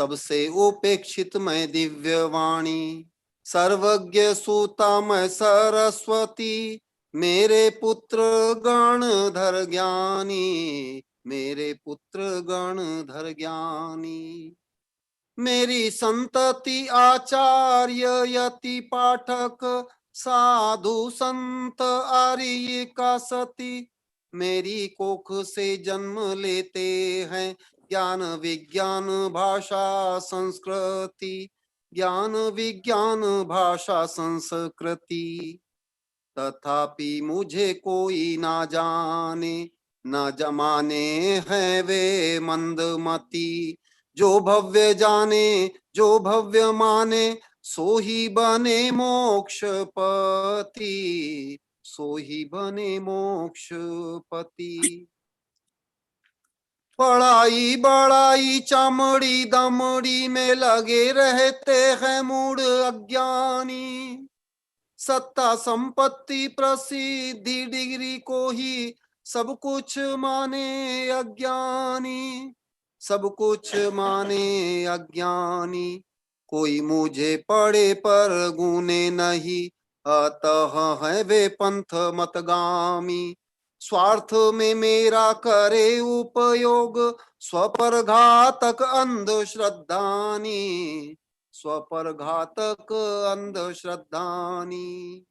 सबसे उपेक्षित मैं दिव्य वाणी, सर्वज्ञ सूता मैं सरस्वती, मेरे पुत्र गणधर ज्ञानी, मेरे पुत्र गणधर ज्ञानी। मेरी संतति आचार्य यति पाठक, साधु संत आर्य का सती, मेरी कोख से जन्म लेते हैं ज्ञान विज्ञान भाषा संस्कृति, ज्ञान विज्ञान भाषा संस्कृति। तथापि मुझे कोई ना जाने, न जमाने हैं वे मंदमती, जो भव्य जाने जो भव्य माने, सो ही बने मोक्षपति, सो ही बने मोक्षपति। पढ़ाई बढ़ाई चमड़ी दमड़ी में लगे रहते हैं मूढ़ अज्ञानी, सत्ता संपत्ति प्रसिद्धि डिग्री को ही सब कुछ माने अज्ञानी, सब कुछ माने अज्ञानी। कोई मुझे पढ़े पर गुने नहीं, अतः है वे पंथ मतगामी, स्वार्थ में मेरा करे उपयोग, स्वपर घातक अंधश्रद्धानी, स्वपर घातक अंधश्रद्धानी।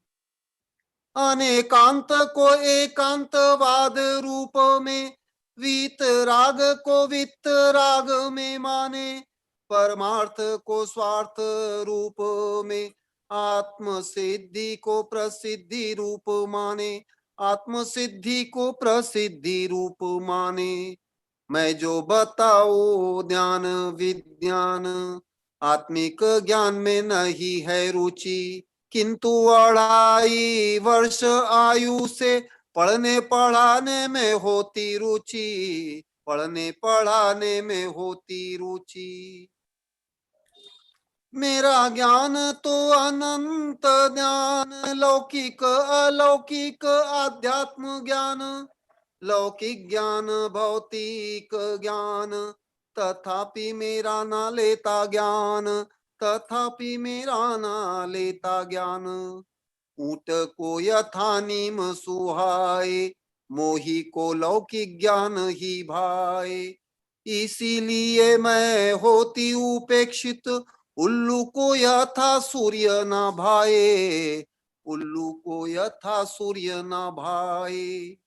अनेकांत को एकांतवाद रूप में, वीत राग को वित्त राग में माने, परमार्थ को स्वार्थ रूप में, आत्म सिद्धि को प्रसिद्धि रूप माने, आत्म सिद्धि को प्रसिद्धि रूप माने। मैं जो बताऊं ज्ञान विज्ञान, आत्मिक ज्ञान में नहीं है रुचि, किंतु 2.5 वर्ष आयु से पढ़ने पढ़ाने में होती रुचि, पढ़ने पढ़ाने में होती रुचि। मेरा ज्ञान तो अनंत ज्ञान, लौकिक अलौकिक आध्यात्म ज्ञान, लौकिक ज्ञान भौतिक ज्ञान, तथापि मेरा ना लेता ज्ञान, तथापि मेरा ना लेता ज्ञान। ऊंट को यथा नीम सुहाए, मोही को लौकिक ज्ञान ही भाए, इसीलिए मैं होती उपेक्षित, उल्लू को यथा सूर्य न भाए, उल्लू को यथा सूर्य न भाए।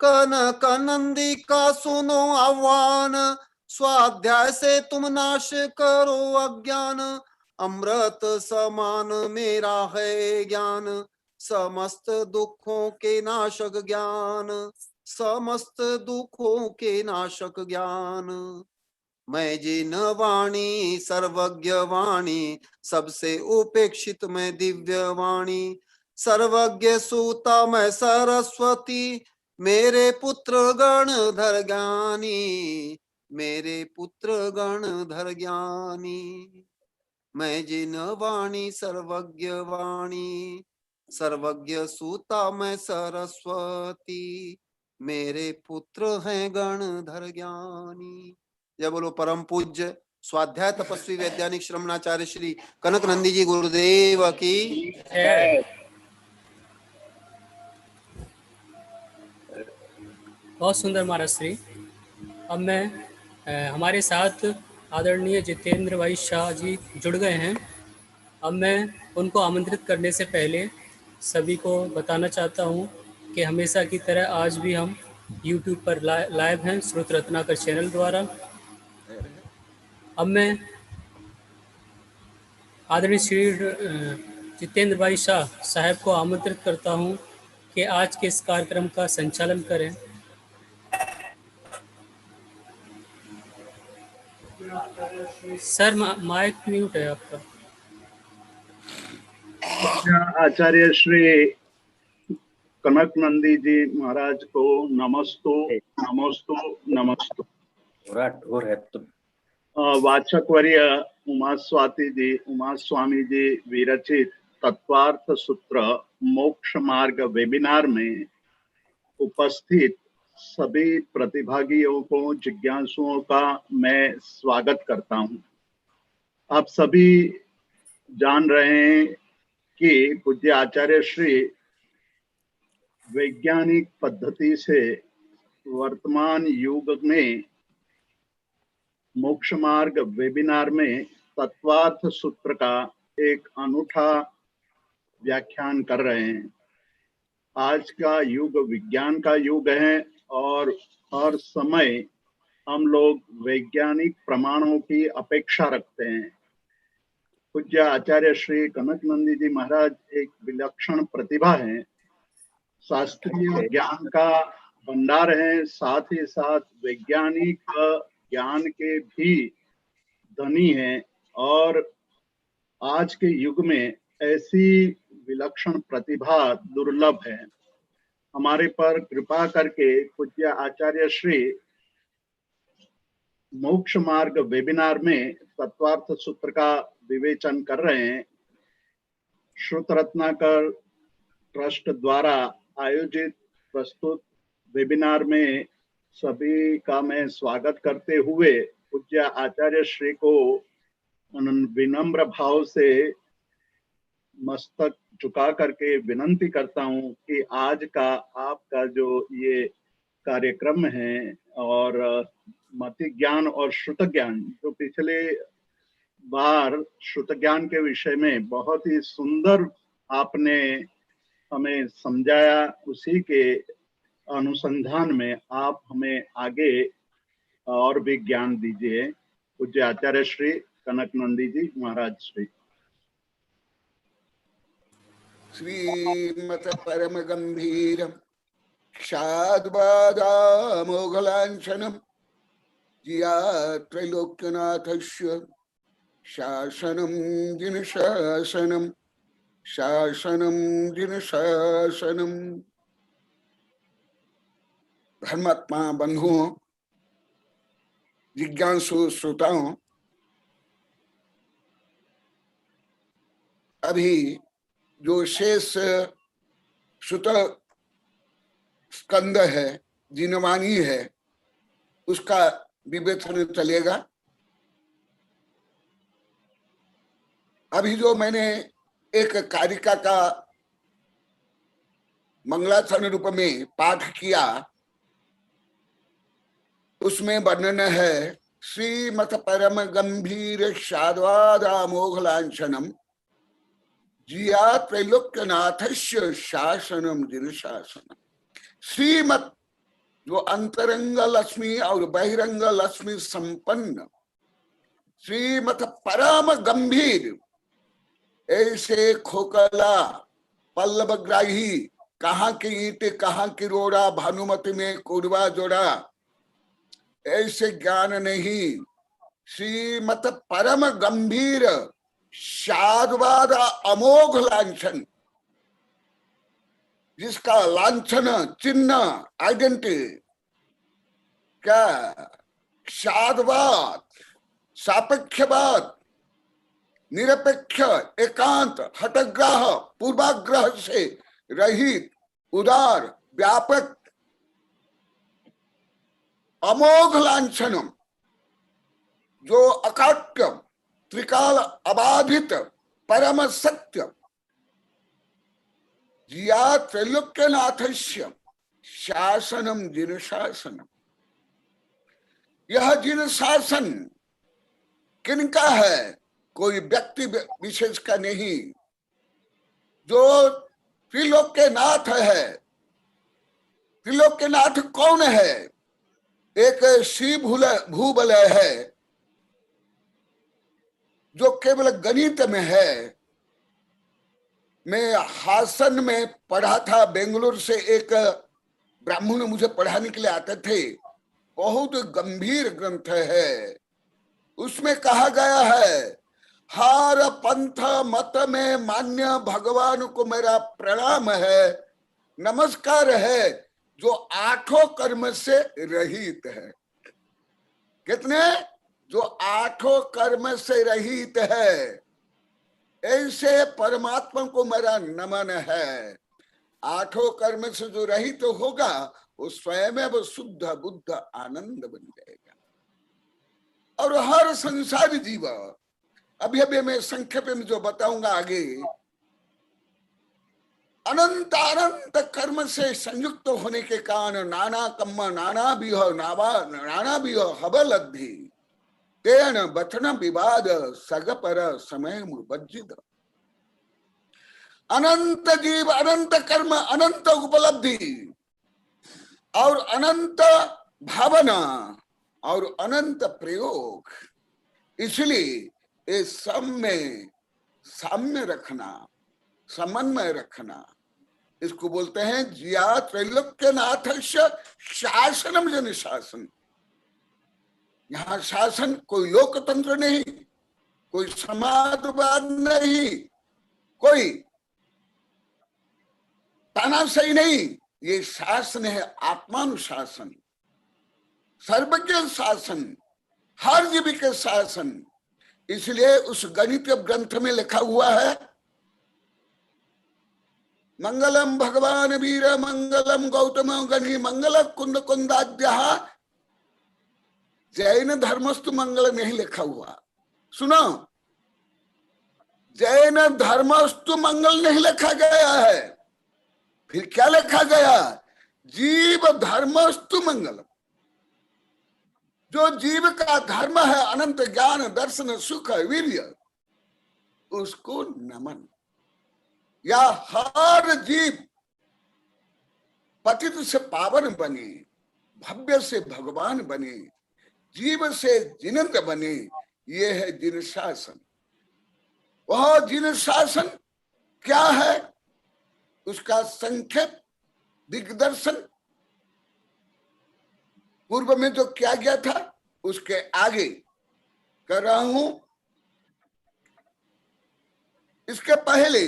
कनक नंदी का सुनो आह्वान, स्वाध्याय से तुम नाश करो अज्ञान, अमृत समान मेरा है ज्ञान, समस्त दुखों के नाशक ज्ञान, समस्त दुखों के नाशक ज्ञान। मैं जिन वाणी सर्वज्ञ वाणी, सबसे उपेक्षित मैं दिव्य वाणी, सर्वज्ञ सूता मैं सरस्वती, मेरे पुत्र गणधर ज्ञानी, मेरे पुत्र गणधर ज्ञानी। मैं जिन वाणी सर्वज्ञ वाणी, सर्वज्ञ सूता मैं सरस्वती, मेरे पुत्र हैं गणधर ज्ञानी। जय बोलो परम पूज्य स्वाध्याय तपस्वी वैज्ञानिक श्रमणाचार्य श्री कनक नंदी जी गुरुदेव की जय। बहुत सुंदर महाराज श्री। अब मैं हमारे साथ आदरणीय जितेंद्र भाई शाह जी जुड़ गए हैं। अब मैं उनको आमंत्रित करने से पहले सभी को बताना चाहता हूं कि हमेशा की तरह आज भी हम YouTube पर लाइव हैं श्रुत रत्नाकर चैनल द्वारा। अब मैं आदरणीय श्री जितेंद्र भाई शाह साहब को आमंत्रित करता हूं कि आज के इस कार्यक्रम का संचालन करें। सर माइक म्यूट है आपका। आचार्य श्री कनक नंदी जी महाराज को नमस्तु नमस्तु नमस्तु। वाचकवर्य उमा स्वामी जी विरचित तत्वार्थ सूत्र मोक्ष मार्ग वेबिनार में उपस्थित सभी प्रतिभागियों को, जिज्ञासुओं का मैं स्वागत करता हूं। आप सभी जान रहे हैं कि पूज्य आचार्य श्री वैज्ञानिक पद्धति से वर्तमान युग में मोक्ष मार्ग वेबिनार में तत्वार्थ सूत्र का एक अनूठा व्याख्यान कर रहे हैं। आज का युग विज्ञान का युग है और हर समय हम लोग वैज्ञानिक प्रमाणों की अपेक्षा रखते हैं। पूज्य आचार्य श्री कनकनंदी जी महाराज एक विलक्षण प्रतिभा है, शास्त्रीय ज्ञान का भंडार है, साथ ही साथ वैज्ञानिक ज्ञान के भी धनी हैं और आज के युग में ऐसी विलक्षण प्रतिभा दुर्लभ है। हमारे पर कृपा करके पूज्य आचार्य श्री मोक्ष मार्ग वेबिनार में तत्वार्थ सूत्र का विवेचन कर रहे हैं। श्रुत रत्नाकर ट्रस्ट द्वारा आयोजित प्रस्तुत वेबिनार में सभी का मैं स्वागत करते हुए पूज्य आचार्य श्री को विनम्र भाव से मस्तक झुका करके विनंती करता हूं कि आज का आपका जो ये कार्यक्रम है और मति ज्ञान और श्रुत ज्ञान, जो पिछले बार श्रुत ज्ञान के विषय में बहुत ही सुंदर आपने हमें समझाया, उसी के अनुसंधान में आप हमें आगे और भी ज्ञान दीजिए। पूज्य आचार्य श्री कनकनंदी जी महाराज श्री। श्रीमत परम गंभीर शाद्वादामोघलांछनम जिया त्रैलोक्यनाथस्य शासनम जिन शासनम शासनम जिन शासनम। धर्मात्मा बंधुओं, जिज्ञासु श्रोताओं, अभी जो शेष श्रुत स्कंद है, जिनवाणी है, उसका विवेचन चलेगा। अभी जो मैंने एक कारिका का मंगलाचरण रूप में पाठ किया, उसमें वर्णन है श्रीमत परम गंभीर शाद्वादामोघलांछनम जिया त्रैलोक्यनाथस्य शासनम जिन शासनम। श्रीमत जो अंतरंग लक्ष्मी और बहिरंग लक्ष्मी संपन्न, श्रीमत परम गंभीर, ऐसे खोखला पल्लवग्राही, कहाँ की ईट कहाँ की रोड़ा, भानुमति में कुरवा जोड़ा, ऐसे ज्ञान नहीं। श्रीमत परम गंभीर शाद्वाद अमोघ लांछन, जिसका लांछन, चिन्ह, आइडेंटिटी क्या, शाद्वाद, सापेक्षवाद, निरपेक्ष, एकांत, हठग्राह, पूर्वाग्रह से रहित, उदार, व्यापक, अमोघ लांछनम, जो अकाट्य, त्रिकाल अबाधित, परम सत्य, जिया त्रैलोक्यनाथस्य शासनम जिन शासनम। यह जिन शासन किनका है? कोई व्यक्ति विशेष का नहीं, जो त्रिलोक्यनाथ है। त्रिलोक्यनाथ कौन है? एक श्री भूबलय है, जो केवल गणित में है। मैं हासन में पढ़ा था, बेंगलुरु से एक ब्राह्मण मुझे पढ़ाने के लिए आते थे। बहुत गंभीर ग्रंथ है। उसमें कहा गया है, हर पंथ मत में मान्य भगवान को मेरा प्रणाम है, नमस्कार है, जो आठों कर्म से रहित है। कितने? जो आठों कर्म से रहित है, ऐसे परमात्मा को मेरा नमन है। आठों कर्म से जो रहित होगा वो स्वयं वो शुद्ध बुद्ध आनंद बन जाएगा। और हर संसारी जीव, अभी अभी मैं संक्षेप में जो बताऊंगा आगे, अनंत अनंत कर्म से संयुक्त होने के कारण नाना कम्म नाना भी हबलब्धि तेन बचन विवाद सग पर समय मुबज्जित। अनंत जीव, अनंत कर्म, अनंत उपलब्धि और अनंत भावना और अनंत प्रयोग, इसलिए इस सब में साम्य रखना, समन्वय रखना, इसको बोलते हैं जिया त्रैलोक्यनाथ शासनम जन शासन। यहाँ शासन कोई लोकतंत्र नहीं, कोई समाजवाद नहीं, कोई तानाशाही नहीं, ये शासन है आत्मानुशासन, सर्वज्ञ शासन, हर जीवी के शासन। इसलिए उस गणित ग्रंथ में लिखा हुआ है, मंगलम भगवान वीर मंगलम गौतम गणी मंगल कुंद कुंदाद्य। जैन धर्मस्तु मंगल नहीं लिखा हुआ, सुनो, जैन धर्मस्तु मंगल नहीं लिखा गया है। फिर क्या लिखा गया? जीव धर्मस्तु मंगलम। जो जीव का धर्म है अनंत ज्ञान दर्शन सुख वीर्य, उसको नमन। या हर जीव पतित से पावन बने, भव्य से भगवान बने, जीव से जिनंद बने, ये है जिन शासन। वह जिन शासन क्या है, उसका संक्षेप दिग्दर्शन पूर्व में जो किया गया था उसके आगे कर रहा हूं। इसके पहले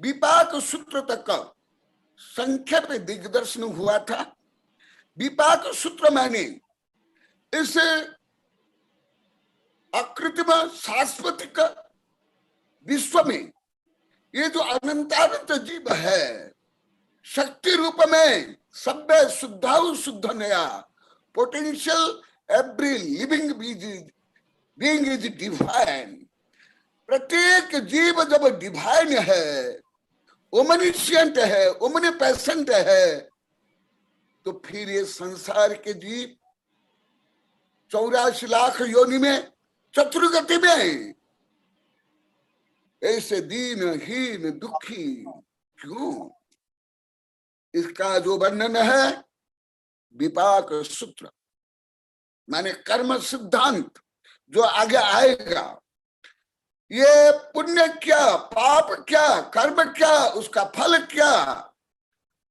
विपाक सूत्र तक संक्षेप दिग्दर्शन हुआ था। विपाक सूत्र माने इस अकृत्रिम शाश्वतिक विश्व में ये जो अनंतानंत जीव है, शक्ति रूप में सभ्य शुद्धाउ शुद्ध नया potential every living being is divine. प्रत्येक जीव जब डिवाइन है, ओमनिशियंट है, ओमनिपेसेंट है, तो फिर ये संसार के जीव 84 लाख योनि में चतुर्गति में ऐसे दीनहीन दुखी क्यों? इसका जो वर्णन है विपाक सूत्र माने कर्म सिद्धांत जो आगे आएगा। ये पुण्य क्या, पाप क्या, कर्म क्या, उसका फल क्या,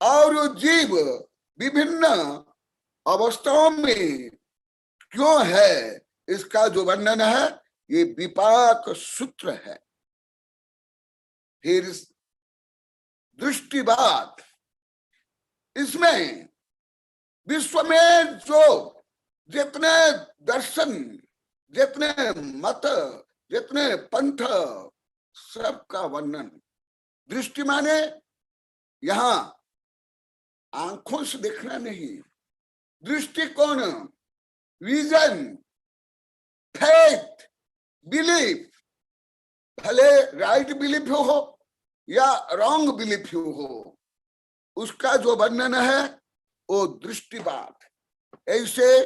और जीव विभिन्न अवस्थाओं में क्यों है, इसका जो वर्णन है ये विपाक सूत्र है। फिर दृष्टिवाद, इसमें विश्व में जो जितने दर्शन, जितने मत, जितने पंथ, सबका वर्णन। दृष्टि माने यहां आंखों से देखना नहीं, दृष्टिकोण, विजन, फेथ, बिलीफ, भले राइट बिलीफ हो या रॉन्ग बिलीफ हो, उसका जो वर्णन है वो दृष्टिवाद। ऐसे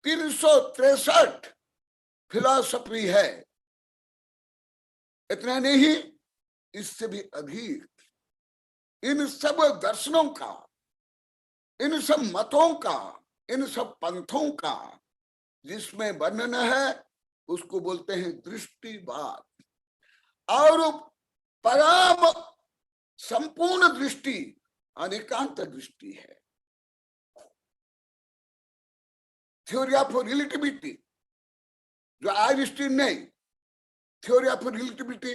363 फिलॉसफी है, इतना नहीं इससे भी अधिक। इन सब दर्शनों का, इन सब मतों का, इन सब पंथों का जिसमें वर्णन है उसको बोलते हैं दृष्टिवाद। और परम संपूर्ण दृष्टि अनेकांत दृष्टि है। थ्योरी ऑफ रिलेटिविटी जो आइंस्टीन ने theory of relativity,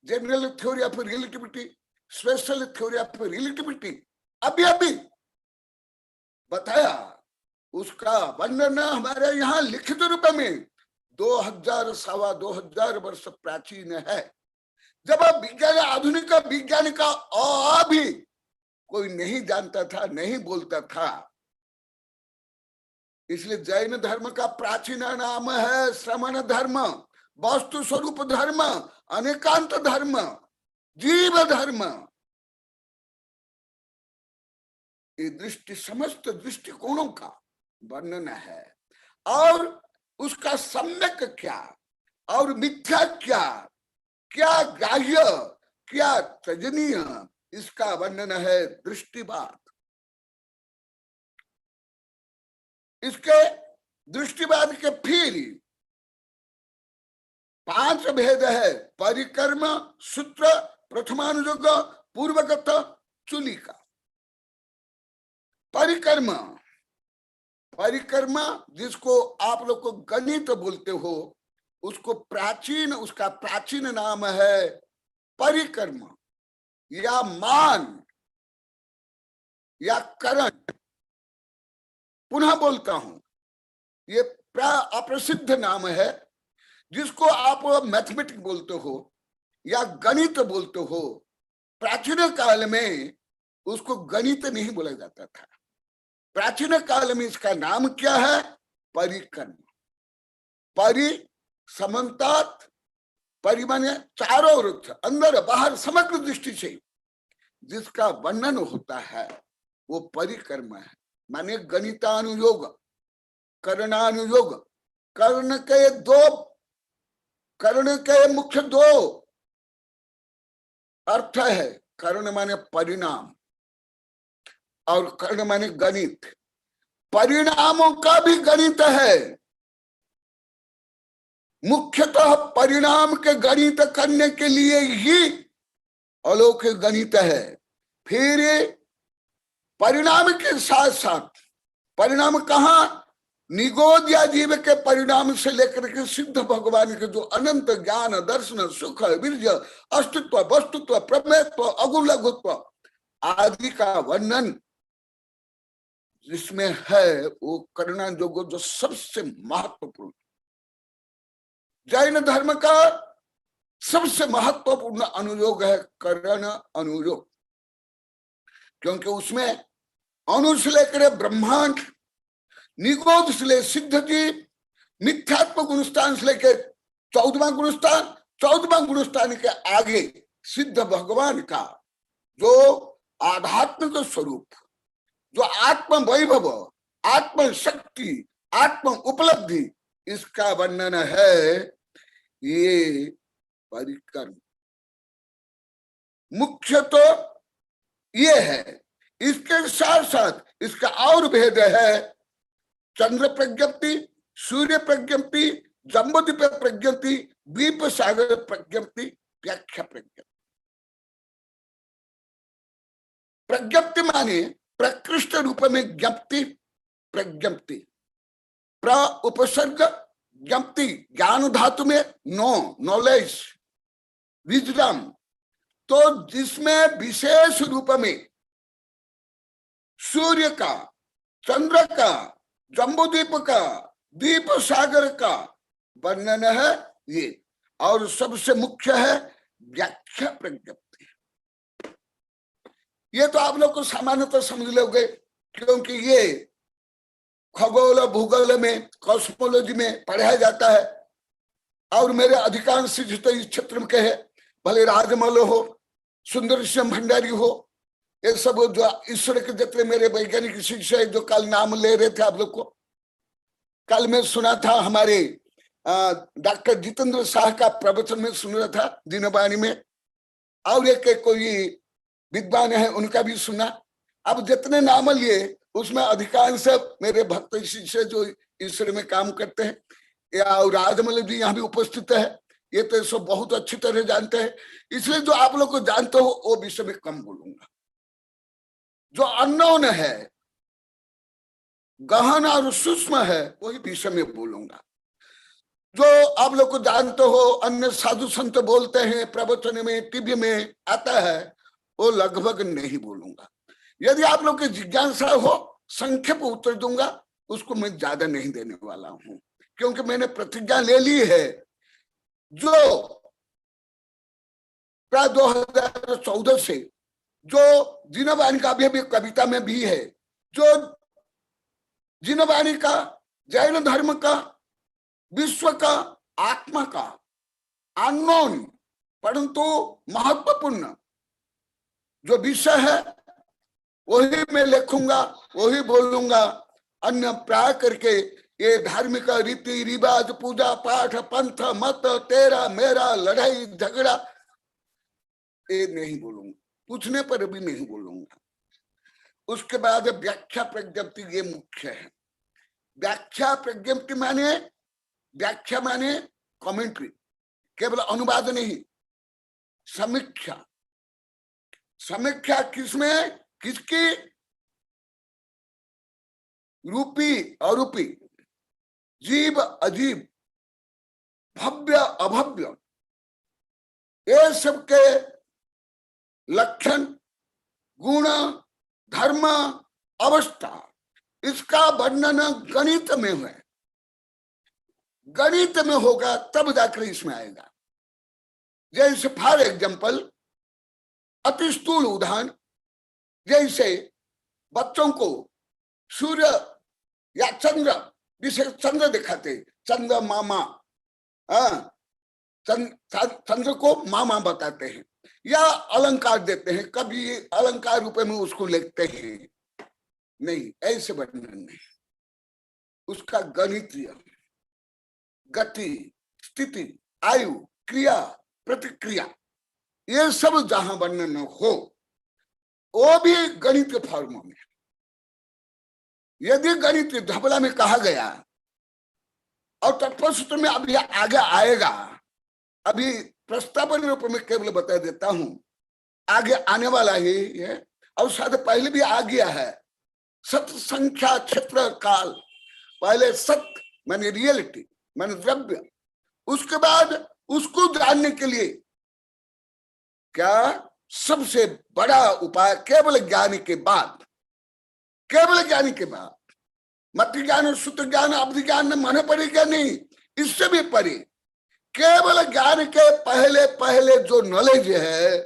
general theory of relativity, special theory of relativity अभी अभी बताया, उसका वर्णन हमारे यहाँ लिखित रूप में 2000 सवा 2000 वर्ष प्राचीन है। जब विज्ञान, आधुनिक विज्ञान का भी कोई नहीं जानता था, नहीं बोलता था। इसलिए जैन धर्म का प्राचीन नाम है श्रमण धर्म, वस्तु स्वरूप धर्म, अनेकांत धर्म, जीव धर्म। ये दृष्टि समस्त दृष्टिकोणों का वर्णन है, और उसका सम्यक क्या और मिथ्या क्या, क्या ग्राह्य क्या त्यजनीय, इसका वर्णन है दृष्टिवाद। इसके दृष्टिवाद के फिर 5 भेद है। परिकर्म, सूत्र, प्रथमानुयोग, पूर्वगत, चुलिका। परिकर्म, परिकर्म जिसको आप लोग को गणित बोलते हो, उसको प्राचीन, उसका प्राचीन नाम है परिकर्म या मान या करण। पुनः बोलता हूं, ये अप्रसिद्ध नाम है, जिसको आप मैथमेटिक्स बोलते हो या गणित बोलते हो। प्राचीन काल में उसको गणित नहीं बोला जाता था। प्राचीन काल में इसका नाम क्या है? परिकर्म। परि समन्तात, परि माने चारों ओर, अंदर बाहर समग्र दृष्टि से जिसका वर्णन होता है वो परिकर्म है। माने गणितानुयोग, करणानुयोग। कर्ण के मुख्य 2 अर्थ है। कर्ण माने परिणाम और कर्ण माने गणित। परिणामों का भी गणित है। मुख्यतः परिणाम के गणित करने के लिए ही अलौकिक गणित है। फिर परिणाम के साथ साथ, परिणाम कहाँ? निगोद्या जीव के परिणाम से लेकर के सिद्ध भगवान के जो अनंत ज्ञान, दर्शन, सुख, वीर्य, अस्तित्व, वस्तुत्व, प्रमेयत्व, अगुलघुत्व आदि का वर्णन जिसमें है, वो करणानुयोग जो सबसे महत्वपूर्ण, जैन धर्म का सबसे महत्वपूर्ण अनुयोग है करण अनुयोग। क्योंकि उसमें अणु से लेकर ब्रह्मांड, निगोद से ले सिद्ध जीव, मिथ्यात्म गुणस्थान से लेकर 14वां गुणस्थान, 14वां गुणस्थान के आगे सिद्ध भगवान का जो आध्यात्मिक स्वरूप, जो आत्म वैभव, आत्म शक्ति, आत्म उपलब्धि, इसका वर्णन है ये परिकर्म। मुख्य तो ये है। इसके साथ साथ इसका और भेद है चंद्र प्रज्ञप्ति, सूर्य प्रज्ञप्ति, जम्बूद्वीप प्रज्ञप्ति, द्वीप सागर प्रज्ञप्ति, व्याख्या प्रज्ञप्ति। प्रज्ञप्ति माने प्रकृष्ट रूप में ज्ञप्ति, प्रज्ञप्ति। प्र उपसर्ग ज्ञप्ति, ज्ञान धातु में नॉलेज, विजडम। तो जिसमें विशेष रूप में सूर्य का, चंद्र का, जम्बूद्वीप का, द्वीप सागर का वर्णन है ये। और सबसे मुख्य है व्याख्या प्रज्ञप्ति। ये तो आप लोग को सामान्यतः समझ लोगे, क्योंकि ये खगोल भूगोल में, कॉस्मोलॉजी में पढ़ाया जाता है। और मेरे अधिकांश तो इस क्षेत्र में कहे, भले राजमल हो, सुंदर श्याम भंडारी हो, ये सब जो ईश्वर के जितने मेरे वैज्ञानिक शिष्य जो कल नाम ले रहे थे आप लोग को, कल मैं सुना था हमारे डॉक्टर जितेंद्र शाह का प्रवचन में सुन रहा था दिनवाणी में, और एक कोई विद्वान है उनका भी सुना। अब जितने नाम लिए उसमें अधिकांश मेरे भक्त शिष्य जो ईश्वर में काम करते हैं, या राजमल जी यहाँ भी उपस्थित है, ये तो सब बहुत अच्छी तरह जानते हैं। इसलिए जो आप लोग को जानते हो वो विषय में कम बोलूंगा। जो अननोन है, गहन और सूक्ष्म है, वही विषय में बोलूंगा। जो आप लोग को जानते हो, अन्य साधु संत बोलते हैं, प्रवचन में, टीवी में आता है, वो लगभग नहीं बोलूंगा। यदि आप लोग की जिज्ञासा हो, संक्षेप उत्तर दूंगा, उसको मैं ज्यादा नहीं देने वाला हूं, क्योंकि मैंने प्रतिज्ञा ले ली है। जो प्राय 2014 से जो जिनवाणी का भी कविता में भी है, जो जिनवाणी का, जैन धर्म का, विश्व का, आत्मा का अननोन परंतु महत्वपूर्ण जो विषय है वही मैं लिखूंगा, वही बोलूंगा। अन्य प्राय करके ये धार्मिक रीति रिवाज, पूजा पाठ, पंथ मत, तेरा मेरा, लड़ाई झगड़ा, ये नहीं बोलूंगा, पूछने पर भी नहीं बोलूंगा। उसके बाद व्याख्या प्रज्ञप्ति, ये मुख्य है। व्याख्या प्रज्ञप्ति माने, व्याख्या माने कमेंट्री, केवल अनुवाद नहीं, समीक्षा। समीक्षा किसमें, किसकी? रूपी अरूपी, जीव अजीब, भव्य अभव्य, ये सबके लक्षण, गुण, धर्म, अवस्था, इसका वर्णन गणित में है। गणित में होगा तब जाकर इसमें आएगा। जैसे फॉर एग्जाम्पल, अति स्थूल उदाहरण, जैसे बच्चों को सूर्य या चंद्र, विशेष चंद्र दिखाते, चंद्र मामा, चंद्र को मामा बताते हैं, या अलंकार देते हैं, कभी अलंकार रूप में उसको लिखते हैं। नहीं, ऐसे वर्णन नहीं। उसका गणितीय, गति, स्थिति, आयु, क्रिया, प्रतिक्रिया, ये सब जहां वर्णन हो वो भी गणित के फॉर्म में। यदि गणित धबला में कहा गया और तत्वसूत्र में अभी आगे आएगा, अभी प्रस्तावन रूप में केवल बता देता हूं, आगे आने वाला ही है और शायद पहले भी आ गया है। सत संख्या क्षेत्र काल, पहले सत माने रियलिटी माने द्रव्य, उसके बाद उसको जानने के लिए क्या सबसे बड़ा उपाय केवल ज्ञान के बाद, केवल ज्ञान के बाद, मत ज्ञान, सूत्र ज्ञान, अवधि ज्ञान माने पड़ेगा नहीं, इससे भी परे केवल ज्ञान के पहले पहले जो नॉलेज है,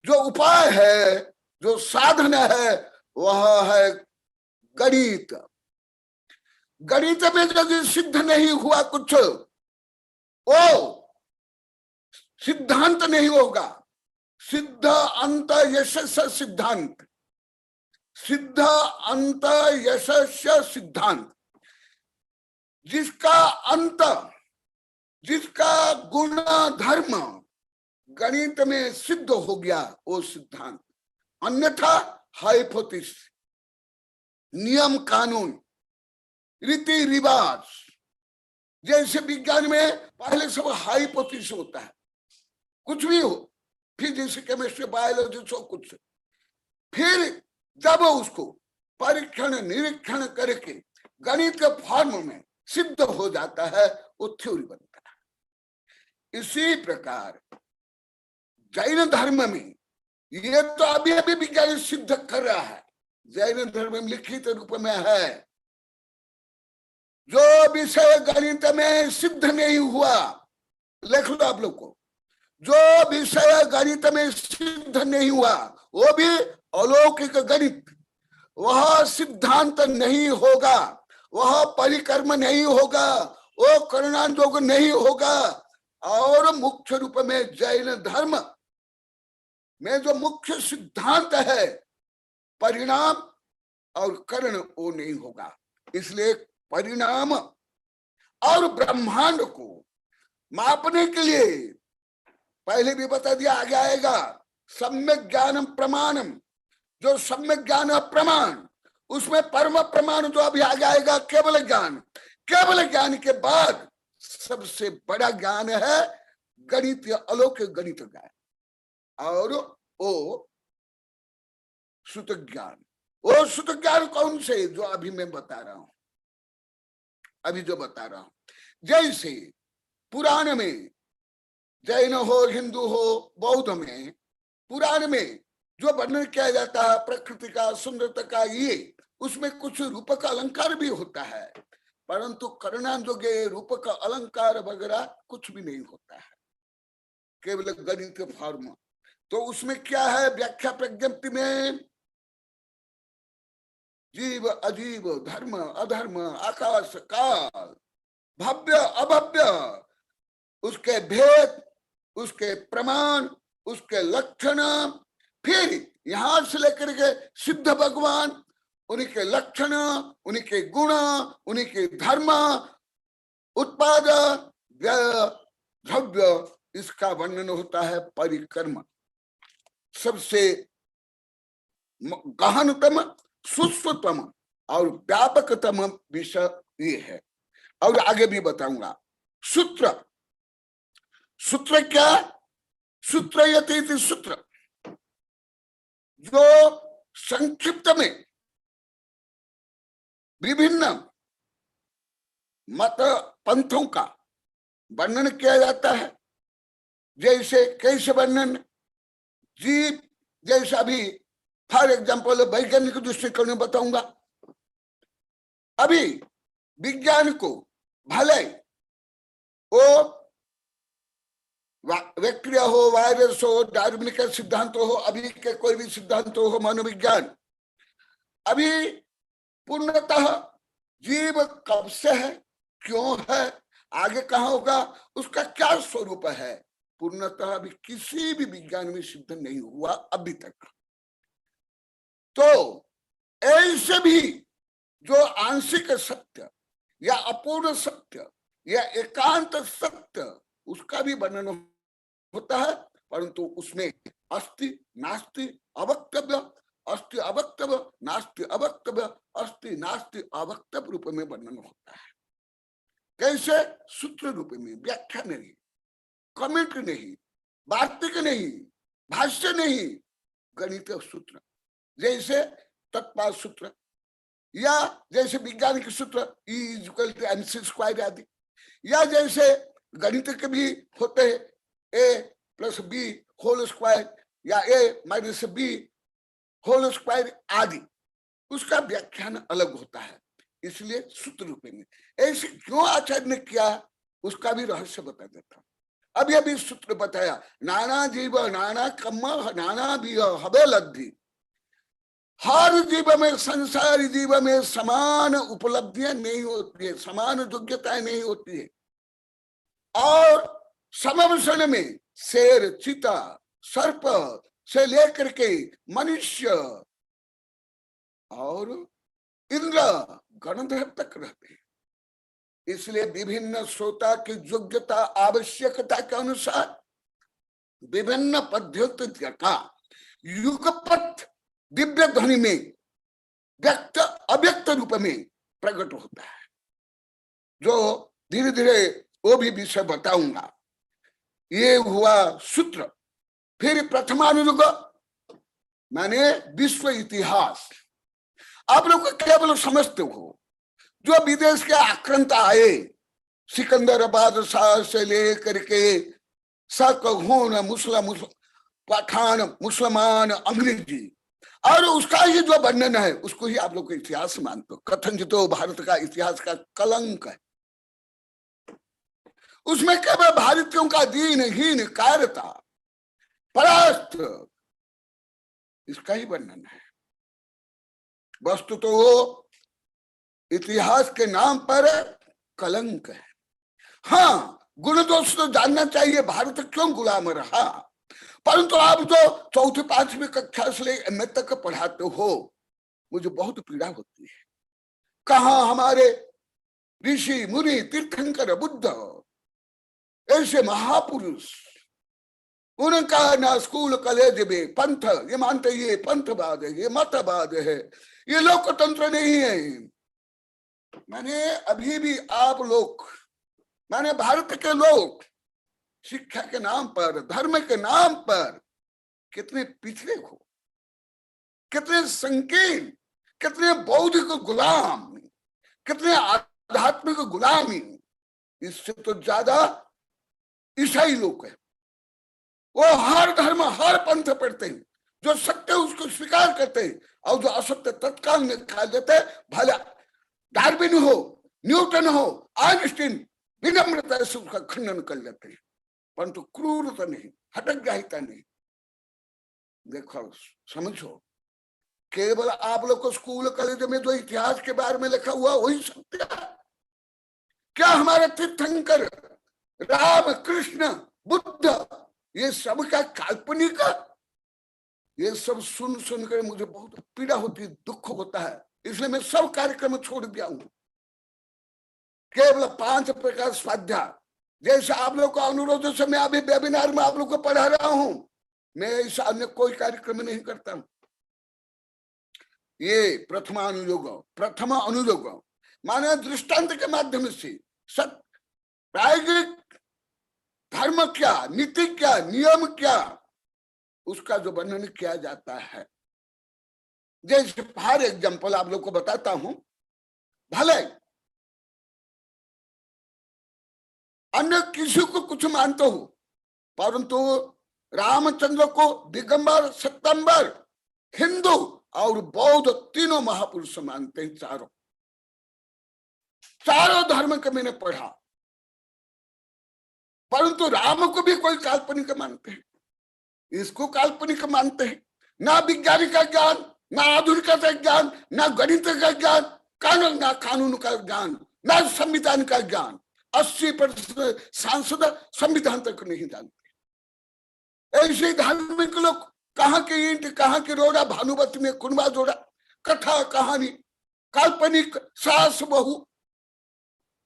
जो उपाय है, जो साधन है, वह है गणित। गणित में यदि सिद्ध नहीं हुआ कुछ, वो सिद्धांत नहीं होगा। सिद्ध अंत यशस् सिद्धांत, सिद्ध अंत यशस्य सिद्धांत, जिसका अंत, जिसका गुण धर्म गणित में सिद्ध हो गया वो सिद्धांत। अन्यथा हाइपोथेसिस, नियम कानून, रीति रिवाज, जैसे विज्ञान में पहले सब हाइपोथेसिस होता है, कुछ भी हो, फिजिक्स, केमिस्ट्री, बायोलॉजी, सब कुछ, फिर जब उसको परीक्षण निरीक्षण करके गणित के फॉर्म में सिद्ध हो जाता है, वो थ्योरी बनता है। इसी प्रकार जैन धर्म में ये तो अभी अभी विज्ञान सिद्ध कर रहा है, जैन धर्म में लिखित रूप में है, जो विषय गणित में सिद्ध नहीं हुआ, लिख लो आप लोग को, जो विषय गणित में सिद्ध नहीं हुआ वो भी अलौकिक गणित, वह सिद्धांत नहीं होगा, वह परिकर्म नहीं होगा, वो कर्णानुयोग नहीं होगा। और मुख्य रूप में जैन धर्म में जो मुख्य सिद्धांत है, परिणाम और कर्ण, वो नहीं होगा। इसलिए परिणाम और ब्रह्मांड को मापने के लिए पहले भी बता दिया, आगे आएगा सम्यक ज्ञानम प्रमाणम, जो सम्यक ज्ञान प्रमाण, उसमें परम प्रमाण जो अभी आगे आएगा केवल ज्ञान। केवल ज्ञान के बाद सबसे बड़ा ज्ञान है गणित, अलौकिक गणित ज्ञान, और वो श्रुत ज्ञान। वो श्रुत ज्ञान कौन से? जो अभी मैं बता रहा हूं, अभी जो बता रहा हूं। जैसे पुराण में, जैन हो, हिंदू हो, बौद्ध में, पुराण में जो वर्णन किया जाता है प्रकृति का, सुंदरता का, ये उसमें कुछ रूपक अलंकार भी होता है, परंतु कर्णानुयोग रूपक अलंकार वगैरह कुछ भी नहीं होता है, केवल गणित फॉर्म। तो उसमें क्या है व्याख्या प्रज्ञप्ति में? जीव अजीव, धर्म अधर्म, आकाश काल, भव्य अभव्य, उसके भेद, उसके प्रमाण, उसके लक्षण, फिर यहां से लेकर के सिद्ध भगवान, उन्हीं के लक्षण, उन्हीं के गुण, उन्हीं के धर्म, उत्पाद, व्यय, द्रव्य, इसका वर्णन होता है परिक्रम। सबसे गहनतम, सूक्ष्मतम और व्यापकतम विषय ये है। और आगे भी बताऊंगा। सूत्र, सूत्र क्या? सूत्र यति सूत्र, जो संक्षिप्त में विभिन्न मत पंथों का वर्णन किया जाता है। जैसे कैसे वर्णन? जीव, जैसा अभी फॉर एग्जाम्पल वैज्ञानिक दृष्टिकोण में बताऊंगा। अभी विज्ञान को भले वो बैक्टीरिया हो, वायरस हो, डार्विन का सिद्धांत हो, अभी के कोई भी सिद्धांत हो, मनोविज्ञान, अभी पूर्णतः जीव कब से है, क्यों है, आगे कहाँ होगा, उसका क्या स्वरूप है, पूर्णतः अभी किसी भी विज्ञान में सिद्ध नहीं हुआ अभी तक। तो ऐसे भी जो आंशिक सत्य या अपूर्ण सत्य या एकांत सत्य, उसका भी वर्णन होता है, परंतु उसमें अस्ति नास्ति अवक्तव्य, अस्ति अवक्तव्य, नास्ति अवक्तव्य, अस्ति नास्ति अवक्तव्य रूप में वर्णन होता है। कैसे? सूत्र रूप में, व्याख्या नहीं, कमेंट नहीं, वार्तिक नहीं, भाष्य नहीं, गणित सूत्र, जैसे तत्पाद सूत्र या जैसे वैज्ञानिक सूत्र E=mc² आदि, या जैसे गणित के भी होते हैं a+b² या a-b² आदि, उसका व्याख्यान अलग होता है। इसलिए सूत्र रूप में ऐसे क्यों आचार्य ने किया, उसका भी रहस्य बता देता। अभी अभी सूत्र बताया, नाना जीव नाना कर्म नाना भी हवे लब्धि। हर जीव में, संसारी जीव में समान उपलब्धियां नहीं होती है, समान योग्यताएं नहीं होती है। और समवसन में शेर, चीता, सर्प से लेकर के मनुष्य और इंद्र, गणधर तक रहते हैं। इसलिए विभिन्न श्रोता की योग्यता आवश्यकता के अनुसार विभिन्न पद्धतियों का युगपथ दिव्य ध्वनि में व्यक्त अव्यक्त रूप में प्रकट होता है, जो धीरे धीरे वो भी विषय बताऊंगा। ये हुआ सूत्र। फिर प्रथमानुयुग माने विश्व इतिहास। आप लोग केवल समझते हो, जो विदेश के आक्रांत आए, सिकंदर बादशाह से लेकर के सकहून पठान, मुसलमान, अंग्रेजी, और उसका ही जो वर्णन है उसको ही आप लोग को इतिहास मानते हो। कथन तो भारत का इतिहास का कलंक है। उसमें केवल भारतीयों का दीनहीन कार्यता, परास्त, इसका ही वर्णन है। वस्तु तो वो इतिहास के नाम पर कलंक है। हाँ, गुण दोष तो जानना चाहिए, भारत क्यों गुलाम रहा, परंतु आप जो चौथी पांचवी कक्षा से ले एमए तक पढ़ाते हो, मुझे बहुत पीड़ा होती है। कहाँ हमारे ऋषि मुनि तीर्थंकर बुद्ध ऐसे महापुरुष, उनका ना स्कूल कॉलेज में पंथ, ये मानते ये पंथवाद है, ये मतवाद है, ये लोकतंत्र नहीं है। मैंने अभी भी आप लोग, मैंने भारत के लोग शिक्षा के नाम पर, धर्म के नाम पर कितने पिछड़े हो, कितने संकीर्ण, कितने बौद्धिक गुलाम, कितने आध्यात्मिक गुलामी। इससे तो ज्यादा ईसाई लोग हैं। वो हर धर्म, हर पंथ पढ़ते हैं, जो सत्य उसको स्वीकार करते हैं और जो असत्य तत्काल निकाल देते हैं। भला डार्विन हो, न्यूटन हो, आइंस्टीन विनम्रता से उसका खंडन कर लेते हैं, परंतु क्रूरता नहीं, हठग्राहिता नहीं। देखो समझो, केवल आप लोग को स्कूल कॉलेज में जो इतिहास के बारे में लिखा हुआ वही सत्य है? क्या हमारे तीर्थंकर राम कृष्ण बुद्ध ये सब का काल्पनिक? ये सब सुन सुनकर मुझे बहुत पीड़ा होती है, दुख होता है, इसलिए मैं सब कार्यक्रम छोड़ दिया हूं। केवल 5 प्रकार स्वाध्याय, जैसे आप लोग का अनुरोध से मैं अभी वेबिनार में आप लोग को पढ़ा रहा हूं, मैं ऐसा अन्य कोई कार्यक्रम नहीं करता हूं। ये प्रथम अनुयोग माने दृष्टांत के माध्यम से सत्य प्रायोगिक धर्म क्या, नीति क्या, नियम क्या, उसका जो वर्णन किया जाता है। जैसे फॉर एग्जाम्पल आप लोग को बताता हूं, भले अन्य किसी को कुछ मानते हो, परंतु रामचंद्र को दिगंबर, सत्यंबर, हिंदू और बौद्ध तीनों महापुरुष मानते हैं। चारों धर्म के मैंने पढ़ा, परंतु राम को भी कोई काल्पनिक मानते हैं, इसको काल्पनिक मानते हैं। ना विज्ञान का ज्ञान, ना आधुनिकता का ज्ञान, ना गणित का ज्ञान, ना कानून का ज्ञान, ना संविधान का ज्ञान। 80% सांसद संविधान तक नहीं जानते। ऐसे धार्मिक लोग कहाँ के ईंट, कहाँ के रोड़ा, भानुवती में कुनबा जोड़ा, कथा कहानी, काल्पनिक, सास बहू,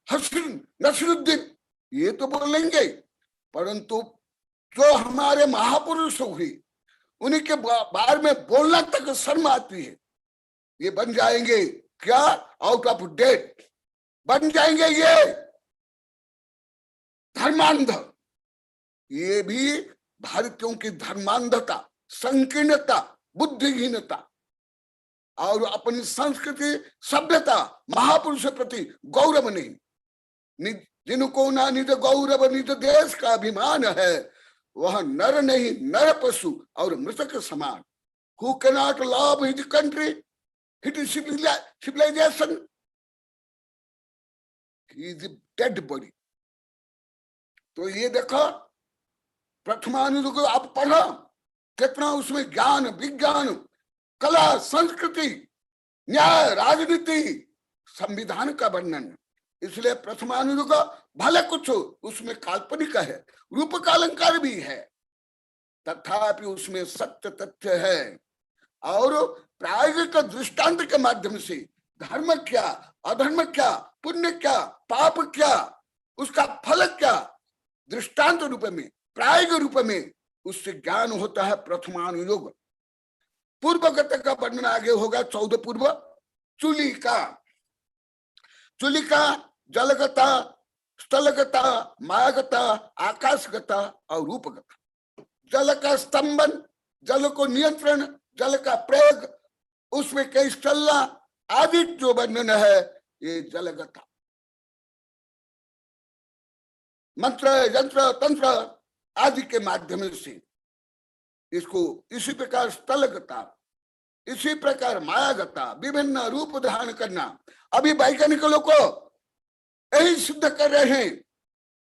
हसन नसरुद्दीन, ये तो बोलेंगे, परंतु जो हमारे महापुरुष हुए उन्हीं के बारे में बोलना तक शर्म आती है। ये बन जाएंगे क्या, आउट ऑफ डेट बन जाएंगे ये धर्मांध। ये भी भारतीयों की धर्मांधता, संकीर्णता, बुद्धिहीनता और अपनी संस्कृति, सभ्यता, महापुरुष प्रति गौरव नहीं। जिनको ना निज गौरव निज देश का अभिमान है, वह नर नहीं नर पशु और मृतक समान। Who cannot love his country, his civilization, he is a dead body। तो ये देखो प्रथमानुयोग आप पढ़ो, कितना उसमें ज्ञान, विज्ञान, कला, संस्कृति, न्याय, राजनीति, संविधान का वर्णन। इसलिए प्रथमानुयोग भले कुछ उसमें काल्पनिक है, रूप का अलंकार भी है, तथापि उसमें सत्य तथ्य है। और प्रायोगिक दृष्टांत के माध्यम से धर्म क्या, अधर्म क्या, पुण्य क्या, पाप क्या, उसका फल क्या, दृष्टांत रूप में, प्रायोगिक रूप में उससे ज्ञान होता है प्रथमानुयोग। पूर्वगत का वर्णन आगे होगा 14 पूर्व। चुलिका, जलगता, स्थलगता, मायागता, आकाशगता और रूपगता। जल का स्तंभन, जल को नियंत्रण, जल का प्रयोग, उसमें कई चलना आदि जो वर्णन है, ये जलगता। मंत्र, यंत्र, तंत्र आदि के माध्यम से इसको इसी प्रकार स्थलगता, इसी प्रकार मायागता, विभिन्न रूप धारण करना। अभी वैज्ञानिक लोग को यही सिद्ध कर रहे हैं,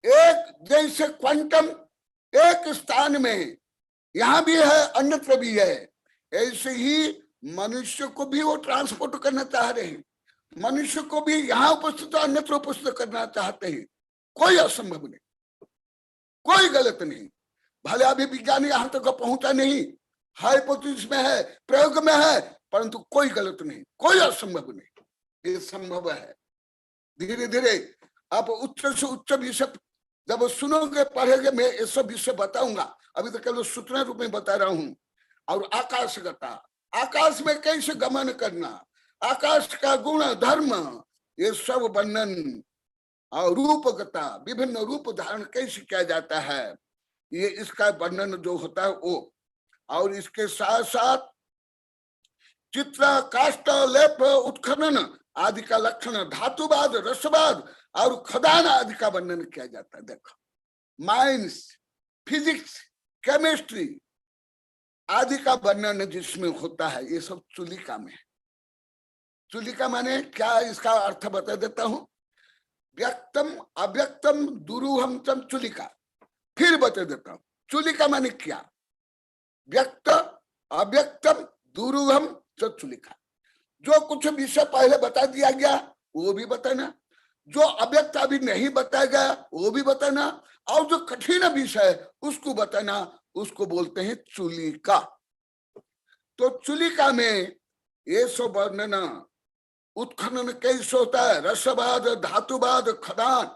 एक जैसे क्वांटम एक स्थान में यहां भी है, अन्यत्र भी है, ऐसे ही मनुष्य को भी वो ट्रांसपोर्ट करना चाह रहे हैं। मनुष्य को भी यहाँ उपस्थित अन्यत्र उपस्थित करना चाहते हैं। कोई असंभव नहीं, कोई गलत नहीं। भले अभी विज्ञान यहां तक पहुंचा नहीं, हाइपोथेसिस में है, प्रयोग में है, परंतु कोई गलत नहीं, कोई असंभव नहीं, ये संभव है। धीरे धीरे आप उच्च से उच्च विषय जब सुनोगे, पढ़ेगे, मैं ये सब विषय बताऊंगा। अभी तो केवल सूचना रूप में बता रहा हूं। और आकाशगता, आकाश में कैसे गमन करना, आकाश का गुण धर्म, ये सब वर्णन। और रूपगता, विभिन्न रूप धारण कैसे किया जाता है, ये इसका वर्णन जो होता है वो। और इसके साथ साथ चित्र, काष्ठ, लेप, उत्खनन आदि का लक्षण, धातुवाद, रसवाद और खदान आदि का वर्णन किया जाता है। देखो, माइंस, फिजिक्स, केमिस्ट्री आदि का वर्णन जिसमें होता है, ये सब चुलिका में है। चुलिका माने क्या, इसका अर्थ बता देता हूं। व्यक्तम, अव्यक्तम, दुरूहम चम चुलिका। फिर बता देता हूं, चुलिका माने क्या। व्यक्त अव्यक्तम दुरूहम चुलिका। जो कुछ विषय पहले बता दिया गया वो भी बताना, जो अव्यक्त अभी नहीं बताया गया वो भी बताना, और जो कठिन विषय उसको बताना, उसको बोलते हैं चुलिका। तो चुलिका में ये सब वर्णन उत्खनन कैसे होता है, रसवाद, धातुवाद, खदान,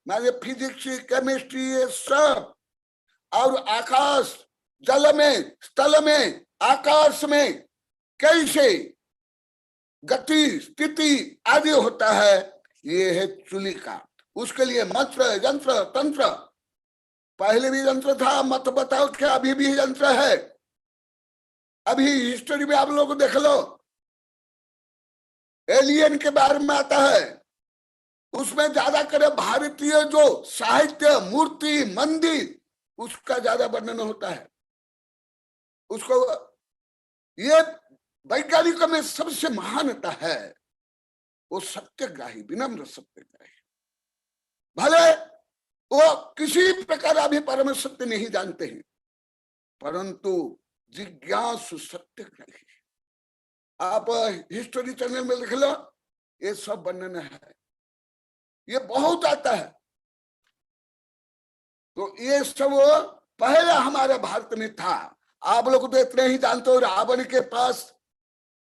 माने फिजिक्स, केमिस्ट्री, ये सब, और आकाश, जल में, स्थल में, आकाश में कैसे गति, स्थिति आदि होता है, ये है चुलिका। उसके लिए मंत्र, यंत्र, तंत्र, पहले भी यंत्र था, मत बताओ क्या अभी भी यंत्र है। अभी हिस्ट्री में आप लोग देख लो, एलियन के बारे में आता है, उसमें ज्यादा करे भारतीय जो साहित्य, मूर्ति, मंदिर, उसका ज्यादा वर्णन होता है। उसको ये वैज्ञानिकों में सबसे महानता है वो सत्यग्राही, विनम्र सत्यग्राही। भले वो किसी प्रकार अभी परम सत्य नहीं जानते हैं, परंतु जिज्ञासु सत्यग्राही। आप हिस्ट्री चैनल में लिख लो, ये सब वर्णन है, ये बहुत आता है। तो ये सब पहले हमारे भारत में था। आप लोग तो इतने ही जानते हो, रावण के पास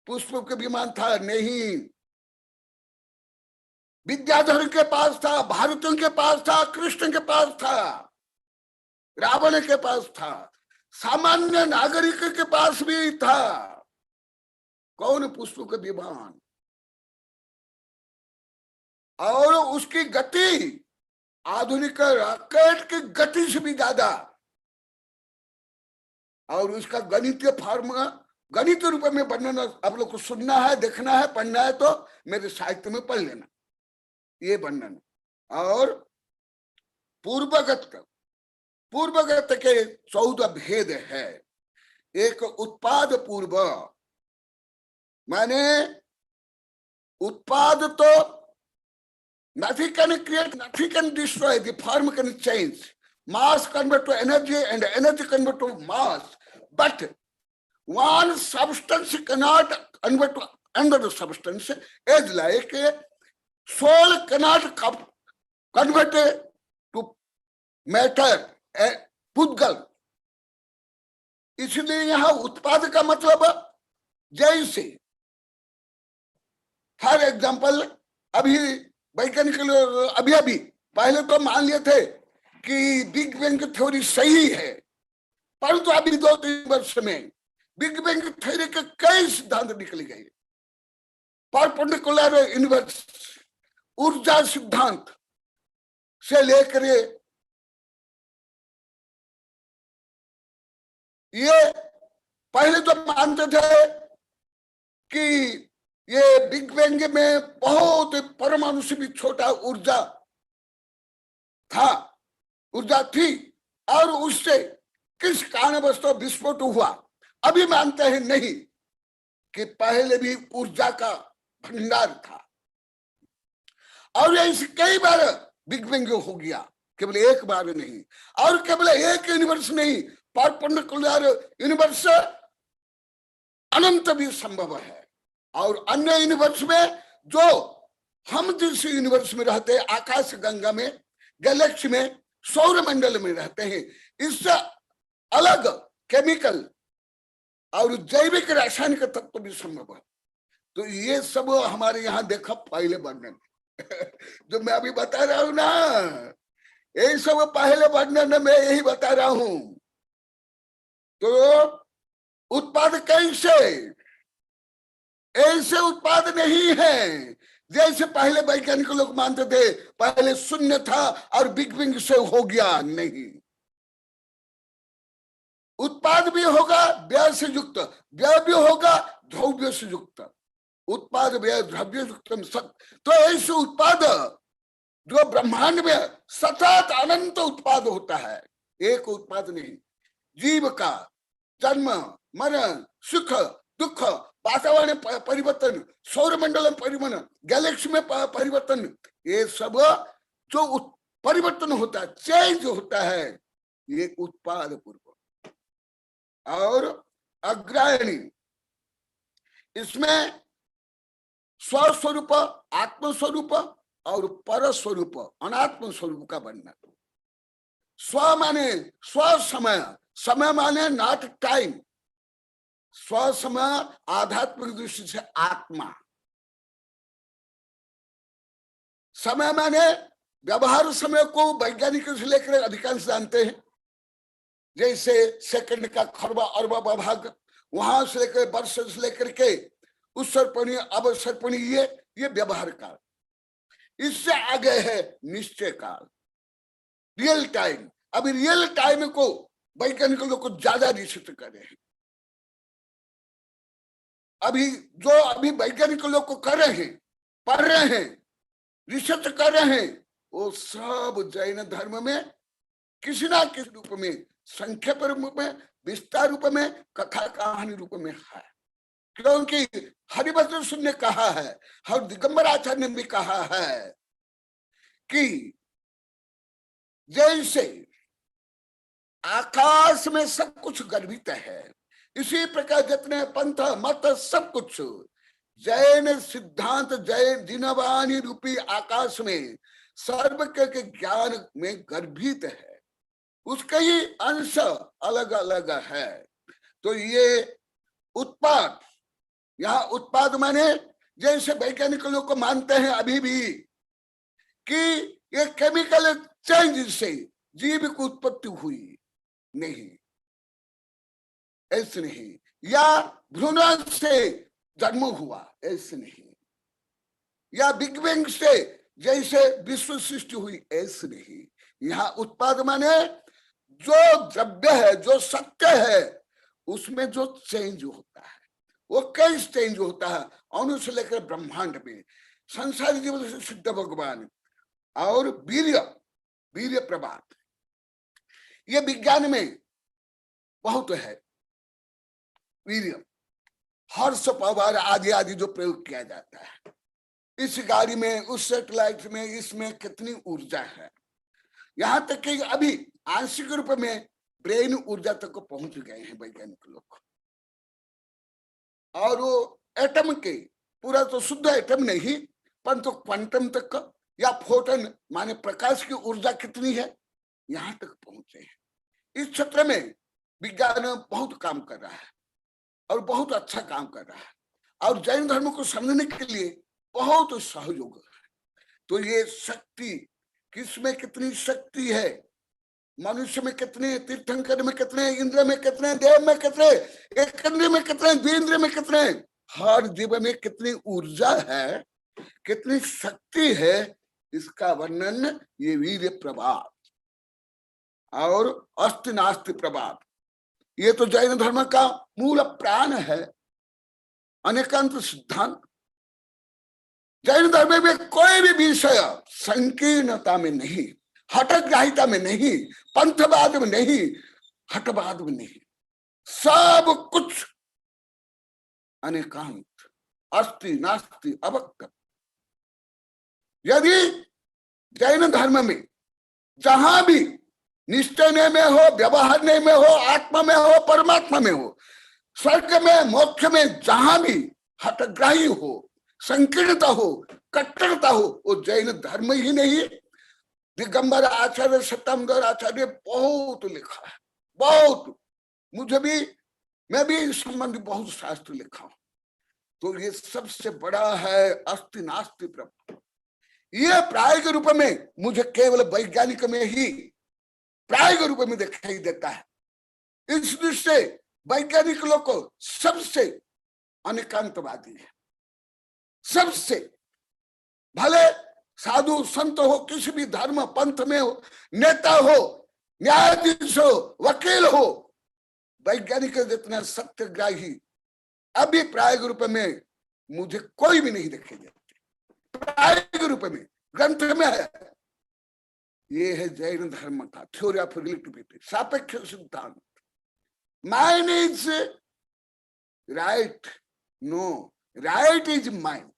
पुष्प के विमान था नहीं, विद्याधर के पास था, भारतियों के पास था, कृष्ण के पास था, रावण के पास था, सामान्य नागरिक के पास भी था। कौन? पुष्प के विमान। और उसकी गति आधुनिक रॉकेट की गति से भी ज्यादा, और उसका गणितीय फॉर्मूला, गणित रूप में वर्णन आप लोग को सुनना है, देखना है, पढ़ना है तो मेरे साहित्य में पढ़ लेना ये वर्णन। और पूर्वगत के 14 भेद है। एक उत्पाद पूर्व, माने उत्पाद तो nothing can create, nothing can destroy, the form can change, mass convert to energy and energy convert to mass, but one substance cannot convert to another substance, as like soul cannot convert to matter, पुद्गल। इसलिए यहाँ उत्पाद का मतलब जैसे, for example, अभी वैज्ञानिक अभी पहले तो मान लिए थे कि बिग बैंग थ्योरी सही है, परंतु अभी 2-3 वर्ष में बिग बैंग थ्योरी के कई सिद्धांत निकल गए। परपेंडिकुलर यूनिवर्स, ऊर्जा सिद्धांत से लेकर ये पहले तो मानते थे कि ये बिग बैंग में बहुत परमाणु से भी छोटा ऊर्जा था, ऊर्जा थी, और उससे किस कारणवश तो विस्फोट हुआ। अभी मानते हैं नहीं कि पहले भी ऊर्जा का भंडार था, और ऐसे कई बार बिग बैंग हो गया, केवल एक बार नहीं, और केवल एक यूनिवर्स नहीं, परपेंडिकुलर यूनिवर्स अनंत भी संभव है। और अन्य यूनिवर्स में जो हम जिस यूनिवर्स में रहते हैं, आकाश गंगा में, गैलेक्सी में, सौर मंडल में रहते हैं, इससे अलग केमिकल और जैविक रासायनिक तत्व भी संभव है। तो ये सब हमारे यहाँ देखा पहले वर्णन जो मैं अभी बता रहा हूं ना, यही सब पहले वर्णन में यही बता रहा हूं। तो उत्पाद कैसे? ऐसे उत्पाद नहीं है जैसे पहले वैज्ञानिक लोग मानते थे, पहले शून्य था और बिग बैंग से हो गया। नहीं, उत्पाद भी होगा व्यय से युक्त, व्यय भी होगा द्रव्य से युक्त, उत्पाद व्यय द्रव्य युक्त। तो ऐसे उत्पाद जो ब्रह्मांड में सतत अनंत उत्पाद होता है, एक उत्पाद नहीं। जीव का जन्म, मरण, सुख, दुख, वातावरण परिवर्तन, सौर मंडल परिवर्तन, गैलेक्सी में परिवर्तन, ये सब जो परिवर्तन होता है, चेंज होता है, ये उत्पाद पूर्व। और अग्रायणी, इसमें स्वस्वरूप, आत्मस्वरूप और पर स्वरूप, अनात्म स्वरूप का वर्णन। स्व माने स्व समय, समय माने नॉट टाइम, स्व समय आध्यात्मिक दृष्टि से आत्मा। समय माने व्यवहार समय को वैज्ञानिकों से लेकर अधिकांश जानते हैं, जैसे सेकंड का खरबा अरबा भाग, वहां से लेकर वर्ष से लेकर के उत्सर्पणी अवसर्पणी, ये व्यवहार काल। इससे आगे है निश्चय काल, रियल टाइम। अभी रियल टाइम को वैज्ञानिक लोग को ज्यादा रिसर्च कर रहे हैं। अभी वैज्ञानिक लोग को कर रहे हैं, पढ़ रहे हैं, रिसर्च कर रहे हैं, वो सब जैन धर्म में किसी ना किसी रूप में, संक्षेप रूप में, विस्तार रूप में, कथा कहानी रूप में है। क्योंकि हरिभद्र सिंह ने कहा है और दिगंबर आचार्य ने भी कहा है कि जैसे आकाश में सब कुछ गर्भित है, इसी प्रकार जितने पंथ मत सब कुछ जैन सिद्धांत, जैन जिनवाणी रूपी आकाश में सर्व के ज्ञान में गर्भित है, उसके ही अंश अलग अलग है। तो ये उत्पाद, यहाँ उत्पाद माने जैसे वैज्ञानिक लोग को मानते हैं अभी भी कि ये केमिकल चेंज से जीव की उत्पत्ति हुई, नहीं, ऐसे नहीं, या भ्रूण से जन्म हुआ, ऐसे नहीं, या बिग बैंग से जैसे विश्व सृष्टि हुई, ऐसे नहीं। यहाँ उत्पाद माने जो द्रव्य है, जो सत्य है, उसमें जो चेंज होता है, वो कैसे चेंज होता है, अणु से लेकर ब्रह्मांड में, संसारी जीवन से सिद्ध भगवान और वीर्य प्रभात, ये विज्ञान में बहुत है। वीर्य, हर्ष, पवार आदि आदि जो प्रयोग किया जाता है, इस गाड़ी में, उस सैटेलाइट में, इसमें कितनी ऊर्जा है। यहां तक कि अभी आंशिक रूप में ब्रेन ऊर्जा तक को पहुंच गए हैं वैज्ञानिक लोग। और वो एटम के, पूरा तो शुद्ध एटम नहीं, परंतु क्वांटम तक या फोटन माने प्रकाश की ऊर्जा कितनी है, यहां तक पहुंचे हैं। इस क्षेत्र में विज्ञान बहुत काम कर रहा है और बहुत अच्छा काम कर रहा है, और जैन धर्म को समझने के लिए बहुत सहयोग है। तो ये शक्ति, किसमें कितनी शक्ति है, मनुष्य में कितने, तीर्थंकर में कितने, इंद्र में कितने, देव में कितने, एक इंद्र में कितने, द्विंद्र में कितने, हर जीव में कितनी ऊर्जा है, कितनी शक्ति है, इसका वर्णन ये वीर्य प्रभात और अस्ति नास्ति प्रभात, ये तो जैन धर्म का मूल प्राण है, अनेकांत सिद्धांत। जैन धर्म में कोई भी विषय संकीर्णता में नहीं, हठग्राहिता में नहीं, पंथवाद में नहीं, हठवाद में नहीं, सब कुछ अनेकांत, अस्ति नास्ति अवक्त। यदि जैन धर्म में जहां भी निश्चय में हो, व्यवहार में हो, आत्मा में हो, परमात्मा में हो, स्वर्ग में, मोक्ष में, जहां भी हठग्राही हो, संकीर्णता हो, कट्टरता हो, वो जैन धर्म ही नहीं। दिगंबर आचार्य, सत्तामगर आचार्य बहुत लिखा है, बहुत, मुझे भी, मैं भी इस संबंधी बहुत शास्त्र लिखा हूं। तो ये सबसे बड़ा है अस्ति नास्ति प्रभु। ये प्राय के रूप में मुझे केवल वैज्ञानिक में ही प्राय के रूप में दिखाई देता है। इस दृष्टि से वैज्ञानिक लोग को सबसे अनेकांतवादी है, सबसे, भले साधु संत हो, किसी भी धर्म पंथ में हो, नेता हो, न्यायाधीश हो, वकील हो, वैज्ञानिक जितना सत्यग्राही अभी प्राय रूप में मुझे कोई भी नहीं दिखाई देते। प्राय रूप में ग्रंथ में है, ये है जैन धर्म का थ्योरी ऑफ रिलेटिविटी, सापेक्ष सिद्धांत। Mine is right, no, right is mine,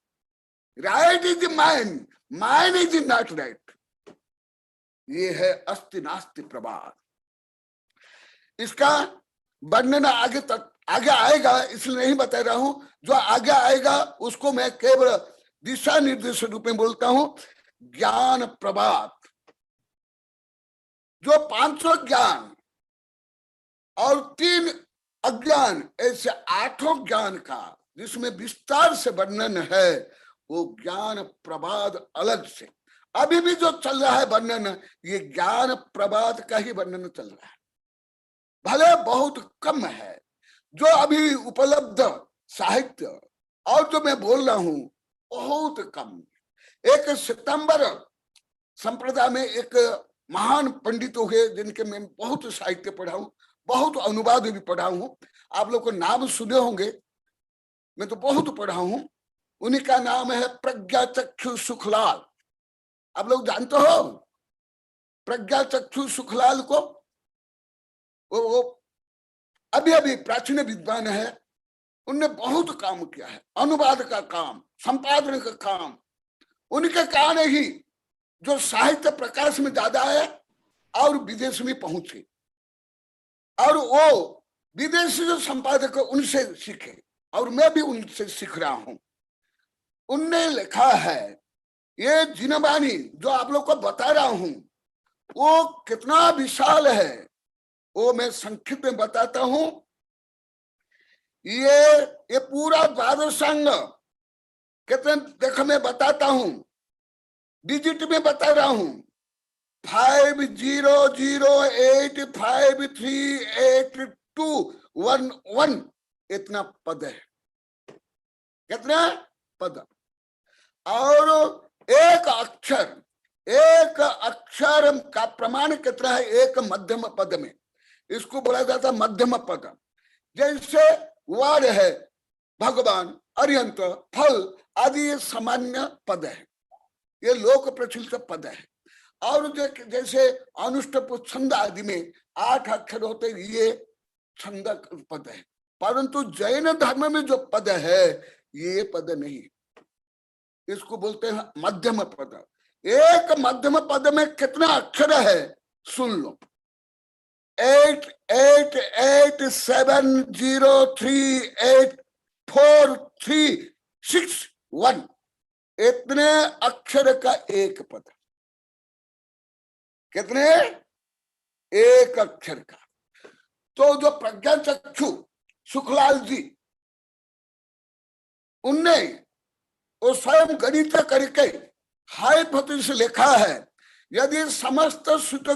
right is mine, mine is not right. ये है अस्ति नास्ति प्रभात। इसका वर्णन आगे तक आगे आएगा इसलिए नहीं बता रहा हूं, जो आगे आएगा उसको मैं केवल दिशा निर्देश रूप में बोलता हूं। ज्ञान प्रभात, जो 500 ज्ञान और 3 अज्ञान, ऐसे 8 ज्ञान का जिसमें विस्तार से वर्णन है, वो ज्ञान प्रभात अलग से। अभी भी जो चल रहा है वर्णन, ये ज्ञान प्रभात का ही वर्णन चल रहा है, भले बहुत कम है जो अभी उपलब्ध साहित्य, और जो मैं बोल रहा हूं बहुत कम। एक सितंबर संप्रदाय में एक महान पंडित हुए जिनके मैं बहुत साहित्य पढ़ा हूं, बहुत अनुवाद भी पढ़ा हूं, आप लोग को नाम सुने होंगे, मैं तो बहुत पढ़ा हूं। उन्हीं का नाम है प्रज्ञाचक्षु सुखलाल। आप लोग जानते हो प्रज्ञाचक्षु सुखलाल को? वो अभी अभी प्राचीन विद्वान है, उनने बहुत काम किया है, अनुवाद का काम, संपादन का काम। उनके कारण ही जो साहित्य प्रकाश में ज्यादा है और विदेश में पहुंचे, और वो विदेशी जो संपादक उनसे सीखे, और मैं भी उनसे सीख रहा हूं। उनने लिखा है, ये जिनवाणी जो आप लोग को बता रहा हूं वो कितना विशाल है, वो मैं संक्षिप्त में बताता हूं। ये पूरा द्वादशांग कितने देखो मैं बताता हूं, डिजिट में बता रहा हूं, 5008538211 इतना पद है। कितना पद? और एक अक्षर का प्रमाण कितना है? एक मध्यम पद में, इसको बोला जाता है मध्यम पद। जैसे वार है, भगवान, अर्यंत, फल आदि ये सामान्य पद है, ये लोक प्रचलित पद है। और जैसे अनुष्टुप छंद आदि में 8 अक्षर होते, ये छंद पद है। परंतु जैन धर्म में जो पद है ये पद नहीं, इसको बोलते हैं मध्यम पद। एक मध्यम पद में कितना अक्षर है सुन लो, 8870384361 इतने अक्षर का एक पद। कितने? एक अक्षर का। तो जो प्रज्ञाचक्षु सुखलाल जी, उनने वो स्वयं गणित करके हाइपोथेसिस लिखा है, यदि समस्त सूत्र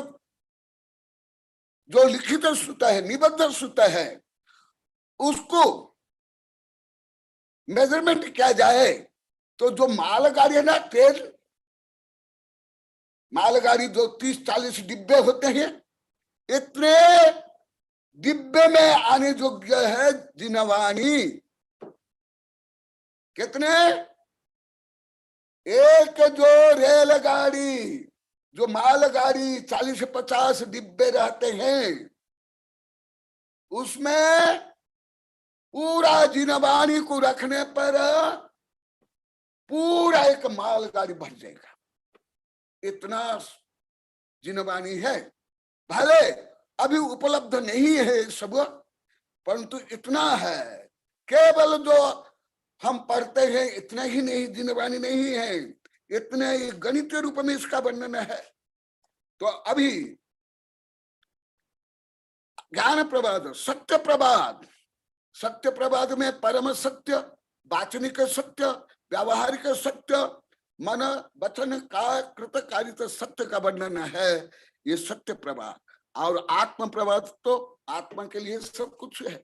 जो लिखित सूत्र है, निबद्ध सूत्र है, उसको मेजरमेंट किया जाए तो जो मालगाड़ी है ना, तेल मालगाड़ी जो 30-40 डिब्बे होते हैं, इतने डिब्बे में आने योग्य है जिनवाणी। कितने? एक जो रेलगाड़ी, जो मालगाड़ी 40-50 डिब्बे रहते हैं, उसमें पूरा जिनवाणी को रखने पर पूरा एक मालगाड़ी भर जाएगा, इतना जिनवाणी है। भले अभी उपलब्ध नहीं है सब, परंतु इतना है। केवल जो हम पढ़ते हैं इतना ही नहीं, जिनवाणी नहीं है, इतने गणित के रूप में इसका वर्णन है। तो अभी ज्ञान प्रभात, सत्य प्रभात, सत्य प्रभात में परम सत्य, वाचनिक सत्य, व्यावहारिक सत्य, मन वचन का कृत कारित सत्य का वर्णन है, ये सत्य प्रभात। और आत्म प्रभात तो आत्मा के लिए सब कुछ है।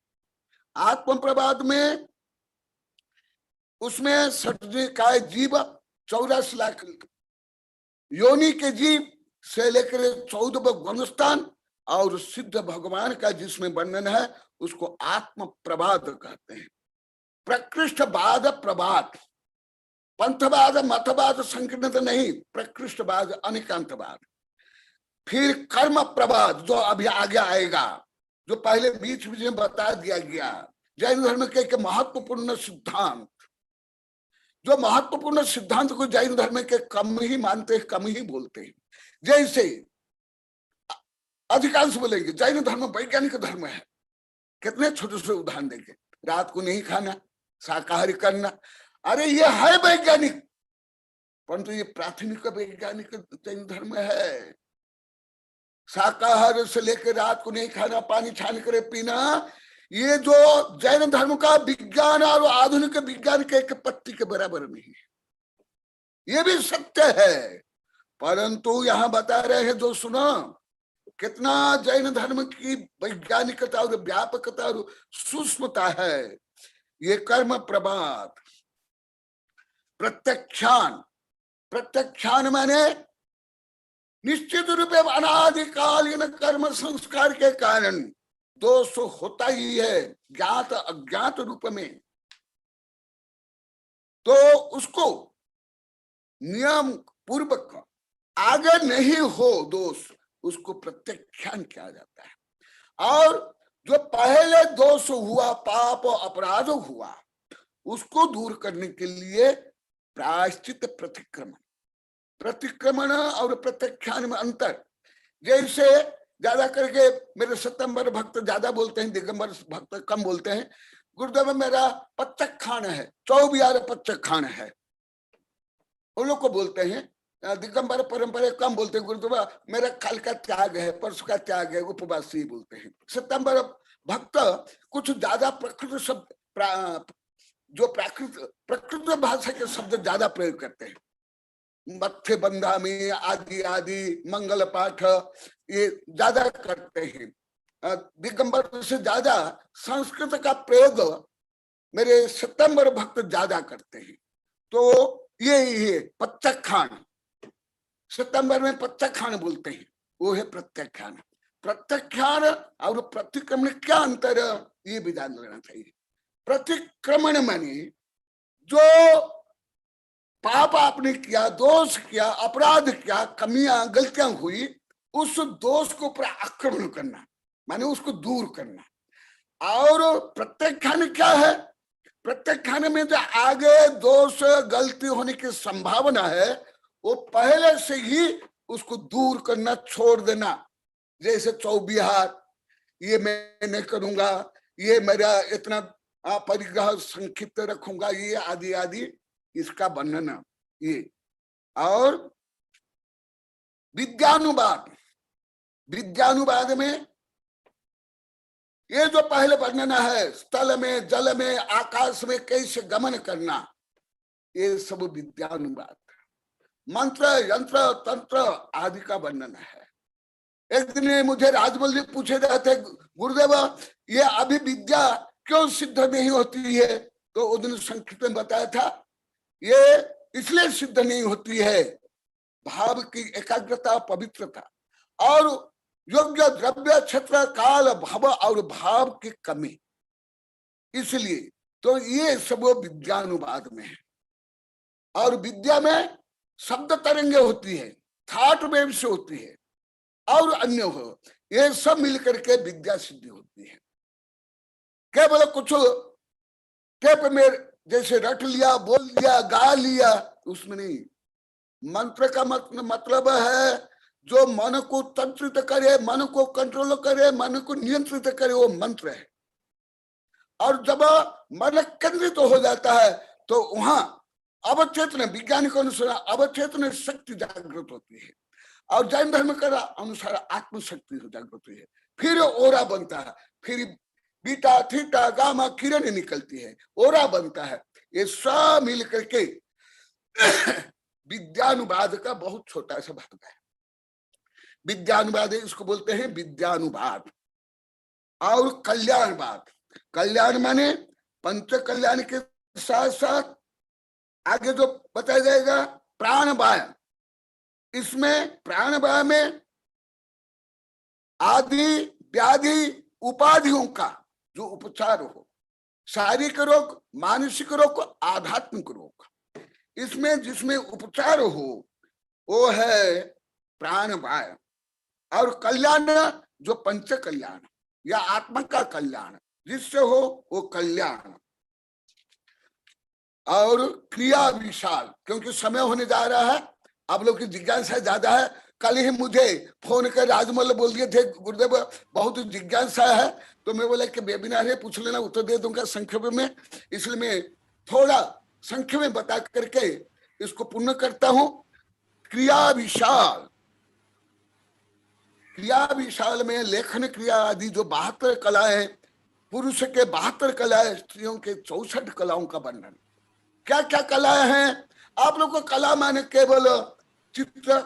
आत्म प्रभात में उसमें सटने का जीव 84 लाख योनि के जीव से लेकर 14 गुणस्थान और सिद्ध भगवान का जिसमें वर्णन है, उसको आत्म प्रभात कहते हैं। प्रकृष्टवाद प्रभात, पंथवाद मतवाद संकीर्णत नहीं, प्रकृष्टवाद अनिकांतवाद। फिर कर्म प्रभात जो अभी आगे आएगा, जो पहले बीच बीच में बता दिया गया, जैन धर्म के एक महत्वपूर्ण सिद्धांत, जो महत्वपूर्ण सिद्धांत को जैन धर्म के कम ही मानते हैं, कम ही बोलते हैं। जैसे अधिकांश बोलेंगे जैन धर्म वैज्ञानिक धर्म है, कितने छोटे छोटे उदाहरण देंगे, रात को नहीं खाना, शाकाहारी करना, अरे ये है वैज्ञानिक, परंतु ये प्राथमिक वैज्ञानिक जैन धर्म है। शाकाहार से लेकर रात को नहीं खाना, पानी छान कर पीना, ये जो जैन धर्म का विज्ञान और आधुनिक विज्ञान के एक पत्ती के बराबर नहीं है, ये भी सत्य है। परंतु यहाँ बता रहे हैं जो सुनो, कितना जैन धर्म की वैज्ञानिकता और व्यापकता और सूक्ष्मता है। ये कर्म प्रभात, प्रत्यक्षान, प्रत्यक्षान माने निश्चित रूप में अनादिकालीन कर्म संस्कार के कारण दोष होता ही है, ज्ञात अज्ञात रूप में। तो उसको नियम पूर्वक आगे नहीं हो दोष, उसको प्रत्यक्षान किया जाता है। और जो पहले दोष हुआ, पाप अपराध हुआ, उसको दूर करने के लिए प्रायश्चित प्रतिक्रमण, प्रतिक्रमण और प्रत्यक्षान में अंतर। जैसे ज्यादा करके मेरे सतंबर भक्त ज्यादा बोलते हैं, दिगंबर भक्त कम बोलते हैं। गुरुदेव में मेरा प्रत्यक्षान है, 24 प्रत्यक्षान है, उन लोग को बोलते हैं। दिगंबर परंपरा कम बोलते हैं, गुरुदेव मेरा कल का त्याग है, परसों का त्याग है, उपवासी बोलते हैं। सतंबर भक्त कुछ ज्यादा प्रकृत शब्द, जो प्रकृत भाषा के शब्द ज्यादा प्रयोग करते हैं। मत्थे बंधा में आदि आदि, मंगल पाठ, ये ज्यादा करते हैं। दिगंबर से ज्यादा संस्कृत का प्रयोग मेरे सितंबर भक्त ज्यादा करते हैं। तो ये प्रत्यक्षान, सितंबर में प्रत्यक्षान बोलते हैं, वो है प्रत्यक्षान। प्रत्यक्षान और प्रतिक्रमण क्या अंतर, ये भी जान लेना चाहिए। प्रतिक्रमण माने जो पाप आपने किया, दोष किया, अपराध किया, कमियां गलतियां हुई, उस दोष को ऊपर आक्रमण करना, माने उसको दूर करना। और प्रत्यक्षान क्या है, प्रत्यक्षान में जो आगे दोष गलती होने की संभावना है, वो पहले से ही उसको दूर करना, छोड़ देना। जैसे चौबिहार, ये मैं नहीं करूंगा, ये मेरा इतना परिग्रह संक्षिप्त रखूंगा, ये आदि आदि, इसका वर्णन ये। और विद्यानुवाद, विद्यानुवाद में ये जो पहले वर्णन है, स्थल में, जल में, आकाश में कैसे गमन करना, ये सब विद्यानुवाद। मंत्र, यंत्र, तंत्र आदि का वर्णन है। एक दिन मुझे राजमल जी पूछे रहे थे, गुरुदेव ये अभी विद्या क्यों सिद्ध नहीं होती है? तो उस दिन संक्षिप्त में बताया था, ये इसलिए सिद्ध नहीं होती है, भाव की एकाग्रता, पवित्रता और योग्य द्रव्य, क्षेत्र, काल, भाव और भाव की कमी, इसलिए तो ये सब विद्यानुवाद में है। और विद्या में शब्द तरंगे होती है, थॉट वेव से होती है और अन्य हो, ये सब मिलकर के विद्या सिद्धि होती है। केवल कुछ टेप में जैसे रट लिया, बोल लिया, गा लिया, उसमें नहीं। मंत्र का मतलब है जो मन को तंत्रित करे, मन को कंट्रोल करे, मन को नियंत्रित करे, वो मंत्र है। और जब मन केंद्रित हो जाता है तो वहां अवचेतन, वैज्ञानिक अनुसार अवचेतन शक्ति जागृत होती है। और जैन धर्म का अनुसार आत्मशक्ति जागृत होती है। फिर ओरा बनता है, फिर बीटा, थीटा, गामा किरण निकलती है, ओरा बनता है। ये सब मिल करके विद्यानुवाद का बहुत छोटा सा भाग है। विद्यानुवाद इसको बोलते हैं विद्यानुवाद। और कल्याणवाद, कल्याण माने पंच कल्याण के साथ साथ आगे जो बताया जाएगा प्राणवाय। इसमें प्राणवाय में आदि व्याधि उपाधियों का जो उपचार हो, शारीरिक रोग, मानसिक रोग, आध्यात्मिक रोग, इसमें जिसमें उपचार हो वो है प्राणवाय। और कल्याण जो पंच कल्याण या आत्मा का कल्याण जिससे हो वो कल्याण। और क्रिया विशाल, क्योंकि समय होने जा रहा है, आप लोग की जिज्ञासा ज्यादा है, कल ही मुझे फोन कर राजमल बोल दिए थे गुरुदेव बहुत जिज्ञासा है, तो मैं बोला कि वेबिनार है, पूछ लेना, उत्तर दे दूंगा संक्षेप में। इसलिए मैं थोड़ा संक्षेप में बता करके इसको पूर्ण करता हूं। क्रिया विशाल, क्रिया विशाल में लेखन क्रिया आदि जो 72 कलाएं, पुरुष के 72 कलाएं, स्त्रियों के 64 कलाओं का वर्णन। क्या क्या कलाएं हैं? आप लोग को कला माने केवल चित्र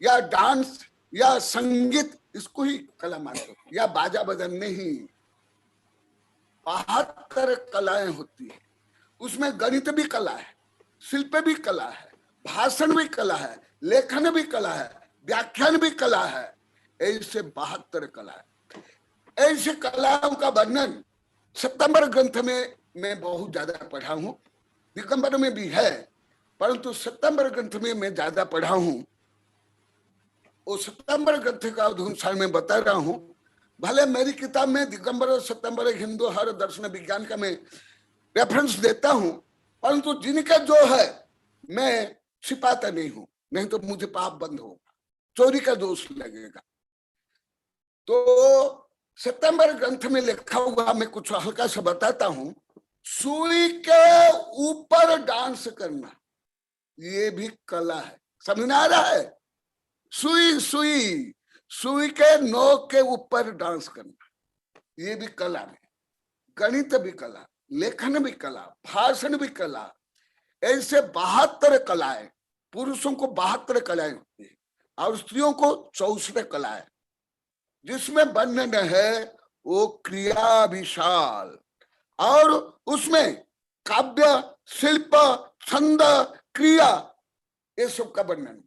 या डांस या संगीत, इसको ही कला मानते हो, या बाजा बजन नहीं। 72 कलाएं होती है, उसमें गणित भी कला है, शिल्प भी कला है, भाषण भी कला है, लेखन भी कला है, व्याख्यान भी कला है। ऐसे 72 कला है। ऐसे कलाओं का वर्णन सितंबर ग्रंथ में मैं बहुत ज्यादा पढ़ा हूं, दिगंबर में भी है, परंतु सितंबर ग्रंथ में मैं ज्यादा पढ़ा हूं। वो सितंबर ग्रंथ का अनुसार मैं बता रहा हूं। भले मेरी किताब में दिगंबर और सितंबर हिंदू हर दर्शन विज्ञान का मैं रेफरेंस देता हूं, परंतु जिनका जो है मैं छिपाता नहीं हूं, नहीं तो मुझे पाप बंद होगा, चोरी का दोष लगेगा। तो सितंबर ग्रंथ में लिखा हुआ मैं कुछ हल्का सा बताता हूं। सुई के ऊपर डांस करना, ये भी कला है। समझ में आ रहा है? सुई सुई सुई के नोक के ऊपर डांस करना, ये भी कला है। गणित भी कला, लेखन भी कला, भाषण भी कला। ऐसे 72 कलाएं, पुरुषों को 72 कलाएं होती है और स्त्रियों को 64 कलाएं, जिसमें वर्णन है वो क्रिया विशाल। और उसमें काव्य, शिल्प, छंद, क्रिया, ये सब का वर्णन।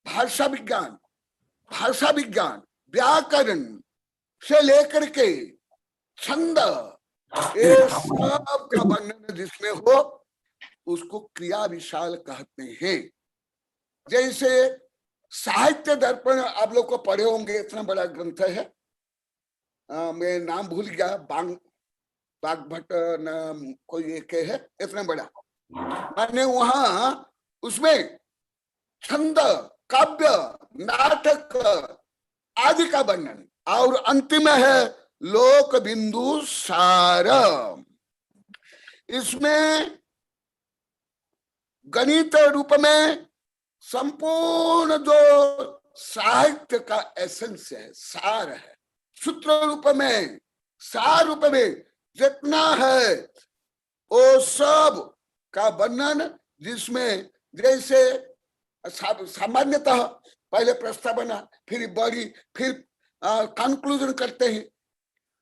भाषा विज्ञान, व्याकरण से लेकर के छंद, ये सब का वर्णन जिसमें हो उसको क्रिया विशाल कहते हैं। जैसे साहित्य दर्पण आप लोग को पढ़े होंगे, इतना बड़ा ग्रंथ है, मैं नाम भूल गया, बागभट्ट नाम कोई एक है, इतना बड़ा। मैंने वहां उसमें छंद, काव्य, नाटक आदि का वर्णन, और अंतिम है लोक बिंदु सार। इसमें गणित रूप में संपूर्ण जो साहित्य का एसेंस है, सार है। सूत्र रूप में, सार रूप में जितना है वो सब का वर्णन, जिसमें जैसे सामान्यतः पहले प्रस्तावना, फिर बड़ी, फिर कंक्लूजन करते हैं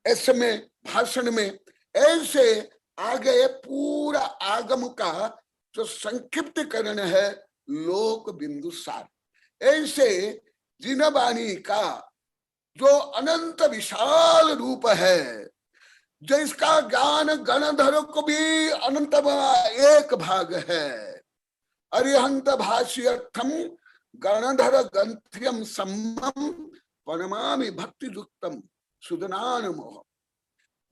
ऐसे में, भाषण में। ऐसे आगे पूरा आगम का जो संक्षिप्तकरण है लोक बिंदु सार। ऐसे जिनवाणी का जो अनंत विशाल रूप है, जिसका ज्ञान गणधर को भी अनंत एक भाग है। अरिहंत भाष्यर्थम गणधर गंथ्यम सम्मम परमामि भक्ति युक्तम सुदनान मोह।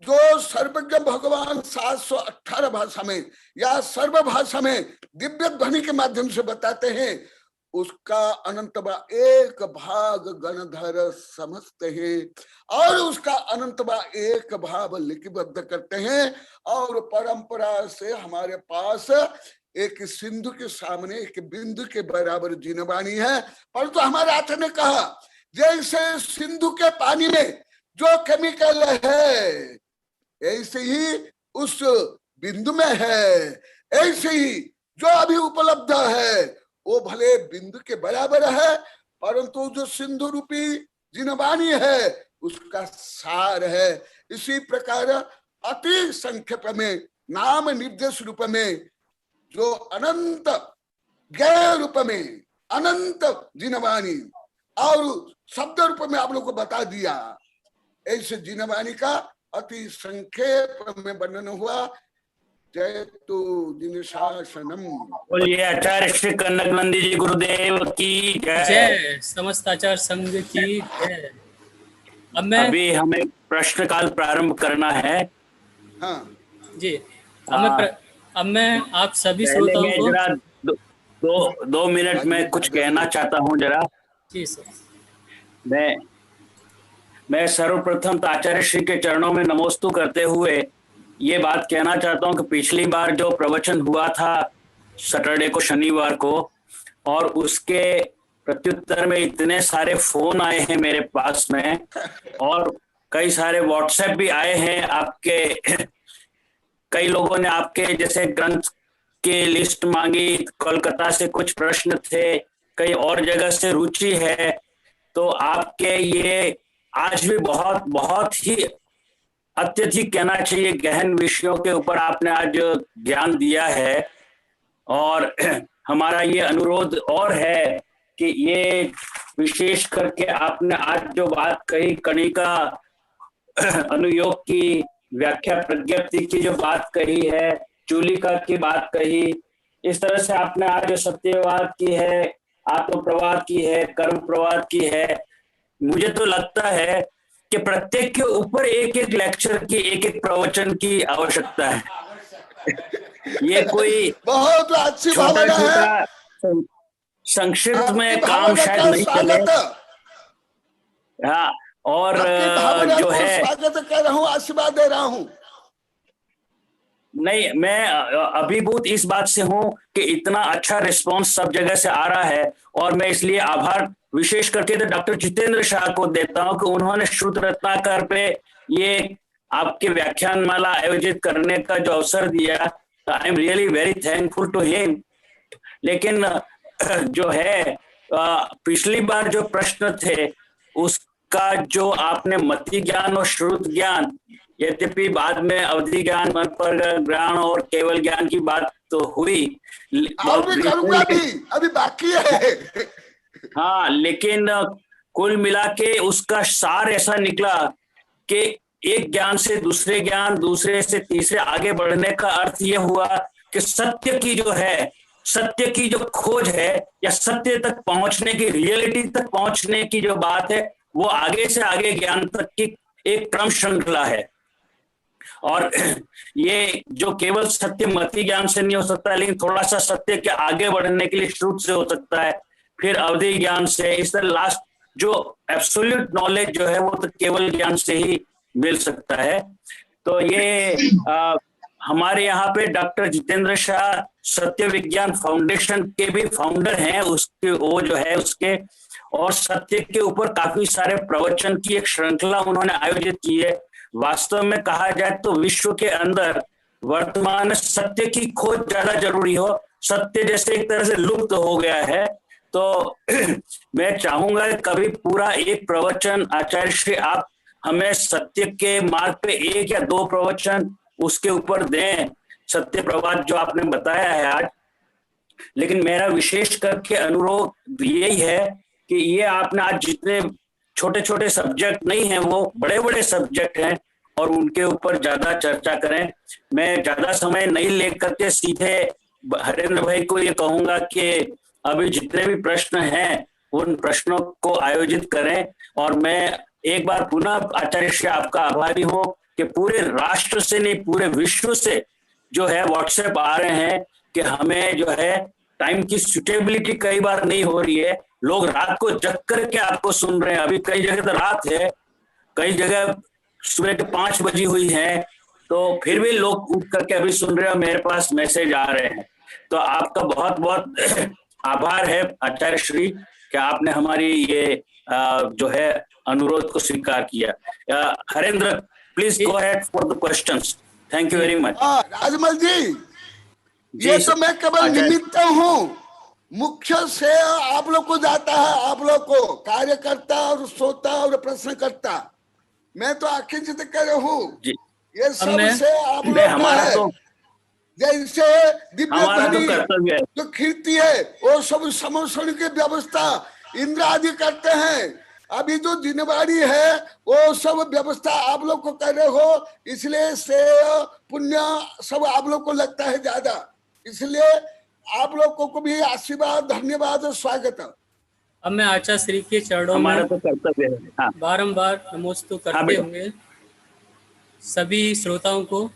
जो सर्वज्ञ भगवान 718 भाषा में या सर्व भाषा में दिव्य ध्वनि के माध्यम से बताते हैं, उसका अनंत एक भाग गणधर समझते हैं और उसका अनंत एक भाव लिपिबद्ध करते हैं। और परंपरा से हमारे पास एक सिंधु के सामने एक बिंदु के बराबर जिनवाणी है। परंतु हमारे आचार्य ने कहा जैसे सिंधु के पानी में जो केमिकल है ऐसे ही उस बिंदु में है, ऐसे ही जो अभी उपलब्ध है वो भले बिंदु के बराबर है, परंतु जो सिंधु रूपी जिनवाणी है उसका सार है। इसी प्रकार अति संक्षेप में नाम निर्देश रूप में जो अनंत ज्ञान रूप में अनंत जिनवाणी और शब्द रूप में आप लोग को बता दिया, ऐसे जिनवाणी का अति संक्षेप में वर्णन हुआ। जयतु जिन शासनम। बोलिए आचार्य श्री कनक नंदी जी गुरुदेव की जय। जय। समस्त आचार्य संघ की जय। अब मैं अभी हमें प्रश्नकाल प्रारंभ करना है। हाँ जी, अब मैं आप सभी श्रोताओं पहले मैं को जरा दो मिनट में कुछ कहना चाहता हूँ जरा। जी सर। मैं सर्वप्रथम तो आचार्य श्री के चरणों में नमोस्तु करते हुए ये बात कहना चाहता हूँ कि पिछली बार जो प्रवचन हुआ था सैटरडे को, शनिवार को, और उसके प्रत्युत्तर में इतने सारे फोन आए हैं मेरे पास में, और कई सारे व्हाट्सएप भी आए हैं आपके। कई लोगों ने आपके जैसे ग्रंथ की लिस्ट मांगी, कोलकाता से कुछ प्रश्न थे, कई और जगह से रुचि है। तो आपके ये आज भी बहुत बहुत ही अत्यधिक कहना चाहिए गहन विषयों के ऊपर आपने आज ज्ञान दिया है। और हमारा ये अनुरोध और है कि ये विशेष करके आपने आज जो बात कही, कणिका अनुयोग की व्याख्या प्रज्ञप्ति की जो बात कही है, चूलिका की बात कही, इस तरह से आपने आज जो सत्यवाद की है, आत्म प्रवाद की है, कर्म प्रवाद की है, मुझे तो लगता है कि प्रत्येक के ऊपर एक एक लेक्चर की, एक एक प्रवचन की आवश्यकता है। ये कोई बहुत अच्छी भावना है। संक्षिप्त में काम शायद नहीं चले। हाँ, और जो है स्वागत कर रहा हूँ, आशीर्वाद दे रहा हूँ। नहीं, मैं अभिभूत इस बात से हूं कि इतना अच्छा रिस्पांस सब जगह से आ रहा है, और मैं इसलिए आभार विशेष करके तो डॉक्टर जितेंद्र शाह को देता हूं कि उन्होंने श्रुत रत्नाकर पे ये आपके व्याख्यान माला आयोजित करने का जो अवसर दिया। I am really very thankful to him. लेकिन जो है पिछली बार जो प्रश्न थे उसका जो आपने मति ज्ञान और श्रुत ज्ञान, यद्यपि बाद में अवधि ज्ञान, पर ज्ञान और केवल ज्ञान की बात तो हुई, अभी बाकी है। हाँ, लेकिन कुल मिला के उसका सार ऐसा निकला कि एक ज्ञान से दूसरे ज्ञान, दूसरे से तीसरे आगे बढ़ने का अर्थ यह हुआ कि सत्य की जो है, सत्य की जो खोज है, या सत्य तक पहुंचने की, रियलिटी तक पहुंचने की जो बात है, वो आगे से आगे ज्ञान तक की एक क्रम श्रृंखला है। और ये जो केवल सत्य मति ज्ञान से नहीं हो सकता, लेकिन थोड़ा सा सत्य के आगे बढ़ने के लिए श्रुत से हो सकता है, फिर अवधि ज्ञान से, इस तरह लास्ट जो एब्सोल्यूट नॉलेज जो है वो तो केवल ज्ञान से ही मिल सकता है। तो ये हमारे यहाँ पे डॉक्टर जितेंद्र शाह सत्य विज्ञान फाउंडेशन के भी फाउंडर हैं, उसके वो जो है उसके, और सत्य के ऊपर काफी सारे प्रवचन की एक श्रृंखला उन्होंने आयोजित की है। वास्तव में कहा जाए तो विश्व के अंदर वर्तमान सत्य की खोज ज्यादा जरूरी हो, सत्य जैसे एक तरह से लुप्त हो गया है। तो मैं चाहूंगा कभी पूरा एक प्रवचन आचार्य श्री आप हमें सत्य के मार्ग पे एक या दो प्रवचन उसके ऊपर दें, सत्य प्रवाद जो आपने बताया है आज। लेकिन मेरा विशेष करके अनुरोध यही है कि ये आपने आज जितने छोटे छोटे सब्जेक्ट नहीं हैं, वो बड़े बड़े सब्जेक्ट हैं, और उनके ऊपर ज्यादा चर्चा करें। मैं ज्यादा समय नहीं लेकर के सीधे हरेंद्र भाई को ये कहूंगा कि अभी जितने भी प्रश्न हैं उन प्रश्नों को आयोजित करें। और मैं एक बार पुनः आचार्य श्री आपका आभारी हूँ कि पूरे राष्ट्र से नहीं, पूरे विश्व से जो है व्हाट्सएप आ रहे हैं कि हमें जो है टाइम की सुटेबिलिटी कई बार नहीं हो रही है, लोग रात को जग करके आपको सुन रहे हैं। अभी कई जगह तो रात है, कई जगह सुबह के 5 बजी हुई है, तो फिर भी लोग उठ करके अभी सुन रहे हैं, मेरे पास मैसेज आ रहे हैं। तो आपका बहुत बहुत आभार है आचार्य श्री कि आपने हमारी ये जो है अनुरोध को स्वीकार किया। Harendra, please go ahead for the questions. Thank you very much. Rajmal ji, ये तो मैं केवल निमित्त हूँ, मुख्य से आप लोग को जाता है, आप लोग को कार्यकर्ता और श्रोता और प्रश्नकर्ता, मैं तो आखिर जित कर हूँ, ये सबसे आप लोग हमारा तो जैसे दिव्य ध्वनि जो खिड़ती है वो सब समोषण की व्यवस्था इंद्र आदि करते हैं। अभी जो दिनवारी है वो सब व्यवस्था आप लोग को कर रहे हो, इसलिए से पुण्य सब आप लोग को लगता है ज्यादा, इसलिए आप लोगों को भी आशीर्वाद, धन्यवाद और स्वागत। अब मैं आचार्य श्री के चरणों में तो कर्तव्य है। हाँ। बारंबार नमोस्तु करते हुए सभी श्रोताओं को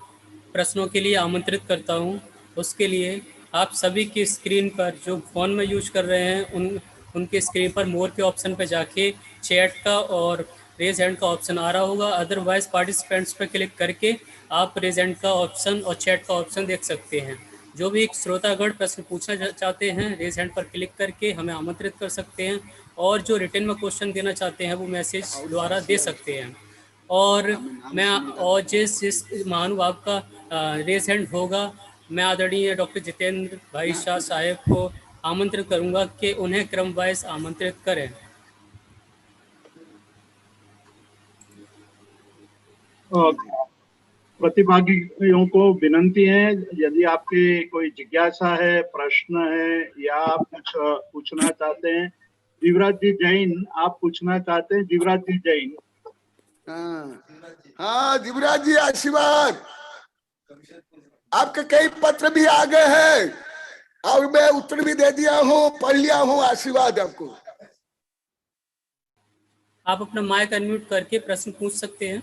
प्रश्नों के लिए आमंत्रित करता हूं। उसके लिए आप सभी की स्क्रीन पर जो फोन में यूज कर रहे हैं उनके स्क्रीन पर मोर के ऑप्शन पर जाके चैट का और रेज हैंड का ऑप्शन आ रहा होगा। अदरवाइज पार्टिसिपेंट्स पर क्लिक करके आप रेज हैंड का ऑप्शन और चैट का ऑप्शन देख सकते हैं। जो भी श्रोतागण प्रश्न पूछना चाहते हैं रेज हैंड पर क्लिक करके हमें आमंत्रित कर सकते हैं, और जो रिटर्न में क्वेश्चन देना चाहते हैं वो मैसेज द्वारा दे सकते हैं। और मैं और जिस जिस महानुभाव का रेज हैंड होगा, मैं आदरणीय डॉक्टर जितेंद्र भाई शाह साहेब को आमंत्रित करूंगा कि उन्हें क्रम वाइज आमंत्रित करें। प्रतिभागियों को विनंती है, यदि आपके कोई जिज्ञासा है, प्रश्न है या कुछ पूछना चाहते हैं। जीवराज जी जैन, आप पूछना चाहते हैं? जीवराज जी जैन। हाँ जीवराज जी आशीर्वाद। आपके कई पत्र भी आ गए हैं और मैं उत्तर भी दे दिया हूँ, पढ़ लिया हूँ। आशीर्वाद आपको। आप अपना माइक अनम्यूट करके प्रश्न पूछ सकते हैं।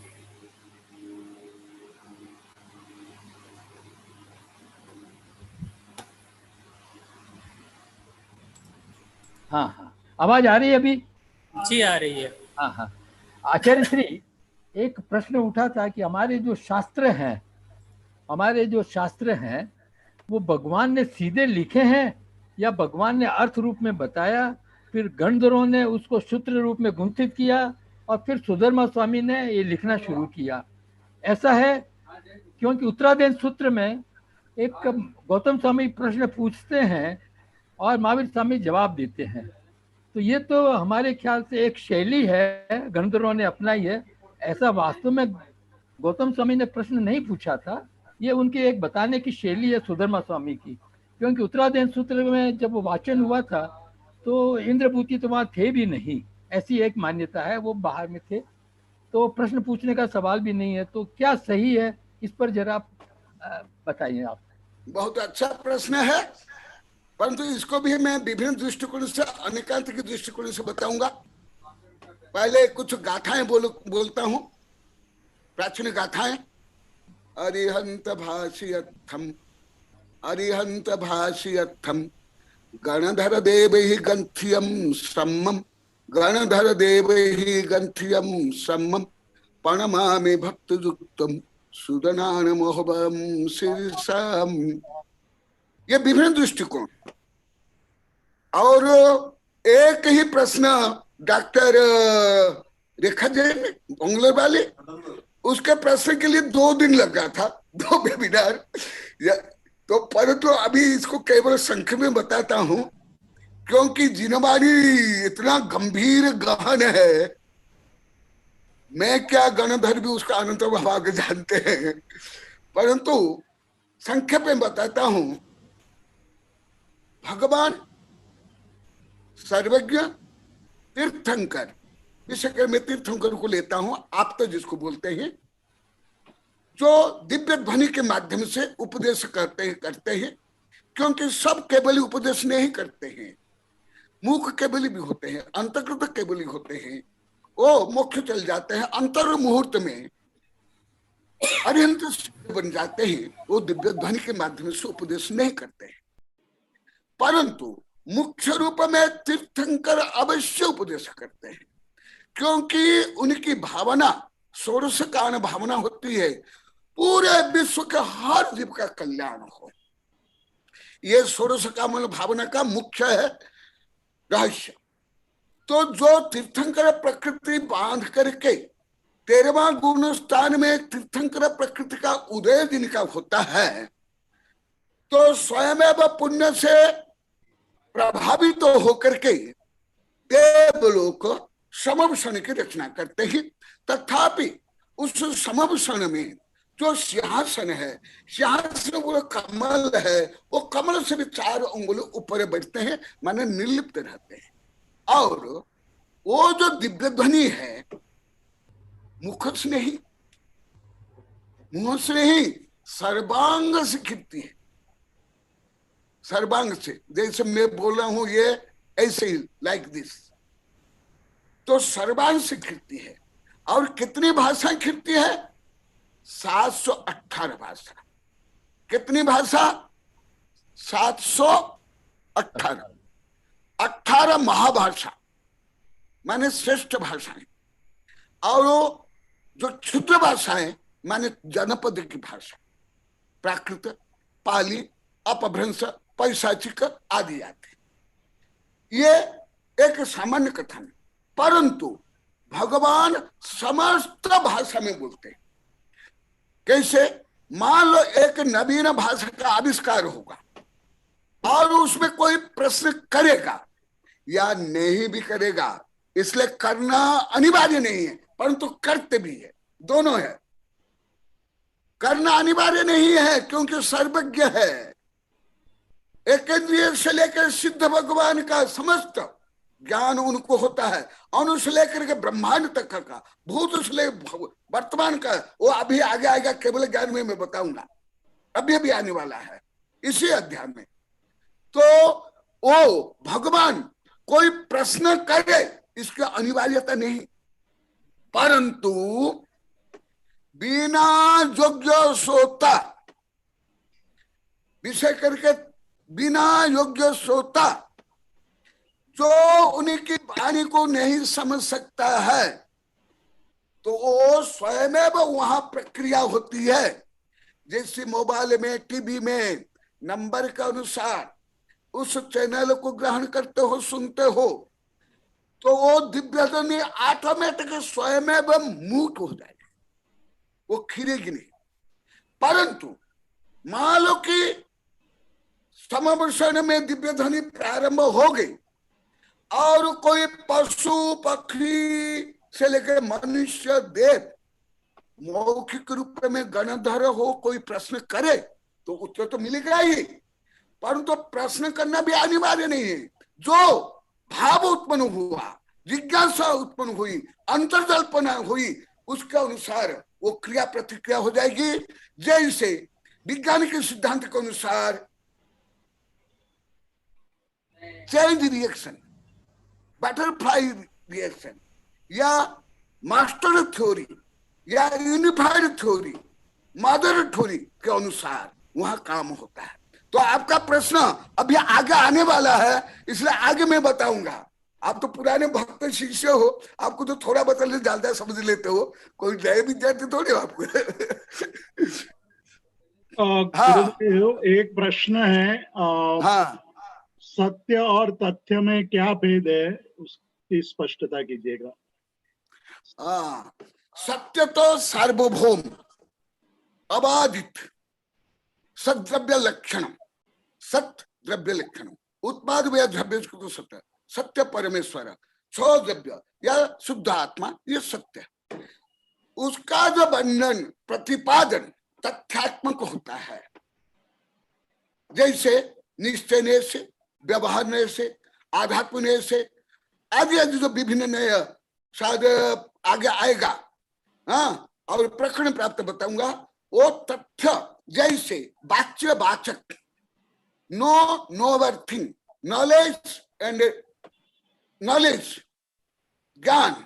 हाँ हाँ, आवाज आ रही है अभी? जी आ रही है। हाँ हाँ। आचार्य श्री, एक प्रश्न उठा था कि हमारे जो शास्त्र हैं वो भगवान ने सीधे लिखे हैं या भगवान ने अर्थ रूप में बताया, फिर गणधरों ने उसको सूत्र रूप में गुंथित किया और फिर सुधर्मा स्वामी ने ये लिखना शुरू किया, ऐसा है? क्योंकि उत्तरादेश सूत्र में एक गौतम स्वामी प्रश्न पूछते हैं और महावीर स्वामी जवाब देते हैं, तो ये तो हमारे ख्याल से एक शैली है, गणधरों ने अपनाई है। ऐसा वास्तव में गौतम स्वामी ने प्रश्न नहीं पूछा था, ये उनकी एक बताने की शैली है सुधर्मा स्वामी की। क्योंकि उत्तरादेश सूत्र में जब वो वाचन हुआ था तो इंद्रभूति तो वहाँ थे भी नहीं, ऐसी एक मान्यता है, वो बाहर में थे, तो प्रश्न पूछने का सवाल भी नहीं है। तो क्या सही है, इस पर जरा आप बताइए। आप बहुत अच्छा प्रश्न है, परंतु इसको भी मैं विभिन्न दृष्टिकोण से, अनेकांत के दृष्टिकोण से बताऊंगा। पहले कुछ गाथाएं बोलता हूं, प्राचीन गाथाएं। अरिहंत भाषियर्थम गणधर देवैः गंथियम सम्मम, गणधर देवैः गंथियम सम्मम, प्रणमामि भक्तयुक्तम सुदनान मोहबम शीर्षम। ये विभिन्न दृष्टिकोण। और एक ही प्रश्न डॉक्टर रेखा जैन बंगलोर वाले, उसके प्रश्न के लिए 2 दिन लगा था, 2 वेबिनार। तो परंतु अभी इसको केवल संक्षेप में बताता हूं, क्योंकि जिनवाणी इतना गंभीर गहन है, मैं क्या गणधर भी उसका अनंत भाग जानते हैं, परंतु संक्षेप में बताता हूं। भगवान सर्वज्ञ तीर्थंकर, विशेषकर मैं तीर्थंकर को लेता हूं, आप तो जिसको बोलते हैं, जो दिव्य ध्वनि के माध्यम से उपदेश करते हैं, क्योंकि सब केवली उपदेश नहीं करते हैं, मुख केवली भी होते हैं, अंतर्गत केवली होते हैं, वो मोक्ष चल जाते हैं, अंतर मुहूर्त में अरिहंत बन जाते हैं, वो दिव्य ध्वनि के माध्यम से उपदेश नहीं करते हैं। परंतु मुख्य रूप में तीर्थंकर अवश्य उपदेश करते हैं, क्योंकि उनकी भावना षोडश कान भावना होती है, पूरे विश्व के हर जीव का कल्याण हो। ये षोडश कान भावना का मुख्य है रहस्य। तो जो तीर्थंकर प्रकृति बांध करके 13वां गुण स्थान में तीर्थंकर प्रकृति का उदय जिनका होता है, तो स्वयं पुण्य से प्रभावित तो होकर के देवलोक समभूषण की रचना करते हैं। तथापि उस समभूषण में जो सिंहासन है, सिंहासन वो कमल है, वो कमल से भी 4 अंगुल ऊपर बैठते हैं, माने निर्लिप्त रहते हैं। और वो जो दिव्य ध्वनि है, मुख से नहीं, मुंह से नहीं, सर्वांग से खिलती है, सर्वांग से। जैसे मैं बोल रहा हूं ये ऐसे ही, लाइक दिस, तो सर्वांग से खिलती है। और कितनी भाषा खिलती है? 718 भाषा। कितनी भाषा? 718। 18 महाभाषा, माने श्रेष्ठ भाषाएं, और जो क्षुद्र भाषाएं माने जनपद की भाषा, प्राकृत, पाली, अपभ्रंश, पैशाचिक आदि आते। ये एक सामान्य कथन, परंतु भगवान समस्त भाषा में बोलते हैं। कैसे? मान लो एक नवीन भाषा का आविष्कार होगा और उसमें कोई प्रश्न करेगा या नहीं भी करेगा, इसलिए करना अनिवार्य नहीं है परंतु करते भी है, दोनों है। करना अनिवार्य नहीं है क्योंकि सर्वज्ञ है, एक इंद्रिय से लेकर सिद्ध भगवान का समस्त ज्ञान उनको होता है, अणु से लेकर के ब्रह्मांड तक का, भूत से लेकर वर्तमान का, वो अभी आगे आएगा, केवल ज्ञान में मैं बताऊंगा, अभी आने वाला है इसी अध्याय में। तो वो भगवान कोई प्रश्न करे इसकी अनिवार्यता नहीं, परंतु बिना योग्य श्रोता, विषय करके बिना योग्य श्रोता जो उनकी वाणी को नहीं समझ सकता है, तो वो स्वयं वहां प्रक्रिया होती है। जैसे मोबाइल में, टीवी में नंबर के अनुसार उस चैनल को ग्रहण करते हो, सुनते हो, तो वो दिव्य ध्वनि ऑटोमेटिक स्वयं मूट हो जाएगी, वो खिरेगी नहीं। परंतु मान लो कि समवर्षण में दिव्य ध्वनि प्रारंभ हो गई और कोई पशु पक्षी से लेकर मनुष्य देव मौखिक रूप में गणधर हो, कोई प्रश्न करे तो उत्तर तो मिलेगा ही, परंतु प्रश्न करना भी अनिवार्य नहीं है। जो भाव उत्पन्न हुआ, जिज्ञासा उत्पन्न हुई, अंतर्जल्पना हुई, उसके अनुसार वो क्रिया प्रतिक्रिया हो जाएगी। जैसे विज्ञान के सिद्धांत के अनुसार चेंज रिएक्शन, बटरफ्लाई रिएक्शन या मास्टर थ्योरी या यूनिफाइड थ्योरी, मदर थ्योरी के अनुसार वहां काम होता है। तो आपका प्रश्न अभी आगे आने वाला है, इसलिए आगे मैं बताऊंगा। आप तो पुराने भक्त शिष्य हो, आपको तो थोड़ा बदलने ज्यादा समझ लेते हो, कोई नए विद्यार्थी थोड़े हो आपको। एक प्रश्न है, हाँ, सत्य और तथ्य में क्या भेद है, उसकी स्पष्टता कीजिएगा। सत्य तो सार्वभौम अबाधित सद्द्रव्य लक्षण, सत्य द्रव्य लक्षण, उत्पाद व द्रव्य तो सत्य, सत्य परमेश्वर, छो द्रव्य या शुद्ध आत्मा, ये सत्य। उसका जो वर्णन प्रतिपादन तथ्यात्मक होता है, जैसे निश्चय से, व्यवहार से, आध्यात्म से, आदि आदि जो विभिन्न नए शायद आगे आएगा। हाँ, और प्रकरण प्राप्त बताऊंगा। वो तथ्य जैसे वाच्य वाचक, know knower thing, knowledge and knowledge, ज्ञान,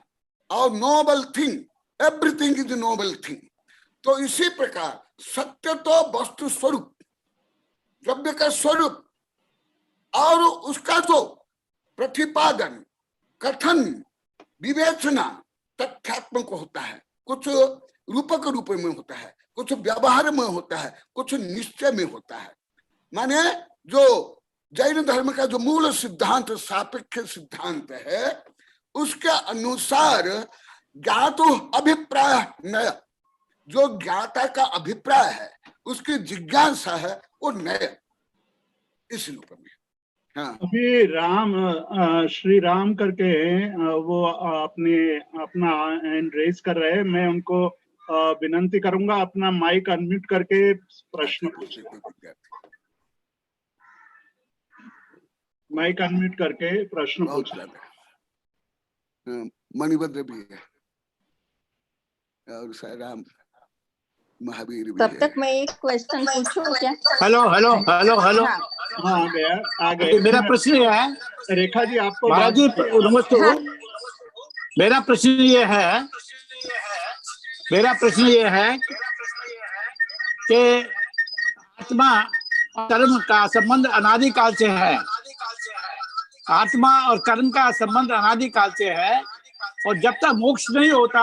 और noble thing, everything is noble thing. तो इसी प्रकार सत्य तो वस्तु स्वरूप, द्रव्य का स्वरूप, और उसका जो प्रतिपादन, कथन, विवेचना तथ्यात्मक होता है। कुछ रूपक रूप में होता है, कुछ व्यवहार में होता है, कुछ निश्चय में होता है। माने जो जैन धर्म का जो मूल सिद्धांत सापेक्ष सिद्धांत है, उसके अनुसार ज्ञात अभिप्राय नया, जो ज्ञाता का अभिप्राय है, उसकी जिज्ञासा है, वो नया इस रूप में। हाँ। अभी श्री राम करके वो अपना हैंड रेज कर रहे हैं, मैं उनको विनंती करूंगा अपना माइक अनम्यूट करके प्रश्न पूछे। माइक अनम्यूट करके प्रश्न पूछे। मणिभद्र भी है और राम महावीर भी तब तक मैं एक क्वेश्चन पूछूं क्या? Hello hello hello hello. हाँ, आ गए। मेरा प्रश्न ये है, रेखा जी आपको महाराज जी नमस्ते। हाँ। मेरा प्रश्न ये है कि आत्मा और कर्म का संबंध अनादिकाल से है, आत्मा और कर्म का संबंध अनादिकाल से है, और जब तक मोक्ष नहीं होता,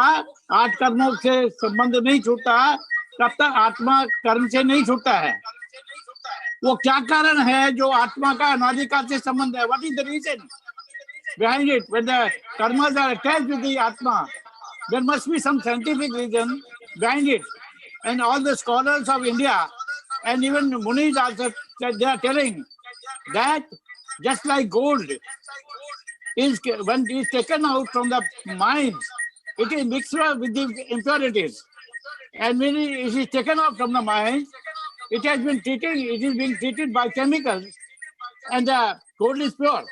8 कर्मों से संबंध नहीं छूटता, तब तक आत्मा कर्म से नहीं छूटता है। वो क्या कारण है जो आत्मा का अनादिकाल से संबंध है? What is the reason behind it? When the karmas are attached with the atma, there must be some scientific reason behind it. And all the scholars of India and even Munis also, they are telling that just like gold is, when it is taken out from the mines, it is mixed with the impurities. And when it is taken out from the mines, it is being treated by chemicals, and the gold is pure.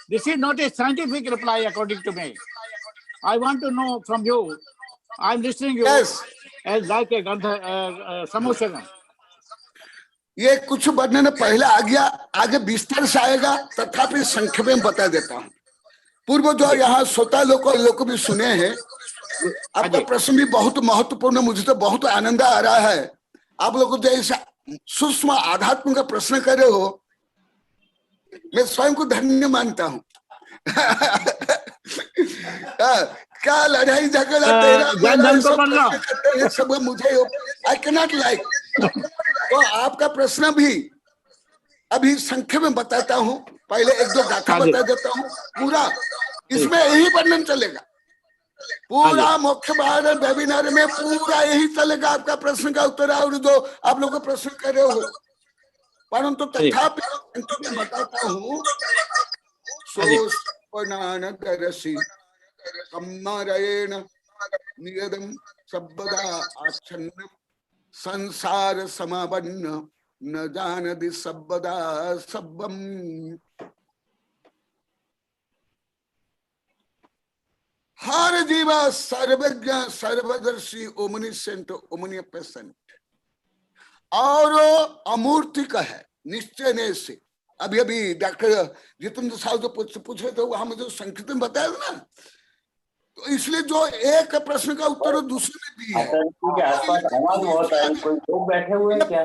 This is not a scientific reply according to me. I want to know from you. I'm listening you Yes. as like a Samosana. ये कुछ वर्णन पहले आ गया, आगे विस्तार से आएगा, तथापि संक्षेप में बता देता हूँ। पूर्व जो यहाँ श्रोता लोग भी सुने हैं, आपका प्रश्न भी बहुत महत्वपूर्ण, मुझे तो बहुत आनंद आ रहा है। आप लोग जो ऐसा सूक्ष्म आध्यात्म का प्रश्न कर रहे हो, मैं स्वयं को धन्य मानता हूँ। क्या लड़ाई झगड़ा तेरा सब मुझे, आई कैनॉट लाइक। तो आपका प्रश्न भी अभी संक्षेप में बताता हूँ, पहले 1-2 गाथा बता देता हूँ पूरा, इसमें यही वर्णन चलेगा पूरा। मुख्य भारत वेबिनार में पूरा यही चलेगा, आपका प्रश्न का उत्तर और जो आप लोग प्रश्न कर रहे हो, परंतु तथापि बताता हूँ। नियदम सबदा आच्छन्नम संसार समापन्न न जानति सबदा सबम। हर जीवा सर्वज्ञ सर्वदर्शी ओमनिसेंट ओमनिपेसेंट और अमूर्तिक है निश्चय से। अभी अभी डॉक्टर जितेंद्र साहब जो पूछ रहे थे, वहां मुझे संक्षिप्त में बताया ना, तो इसलिए जो एक प्रश्न का उत्तर दूसरे में भी है।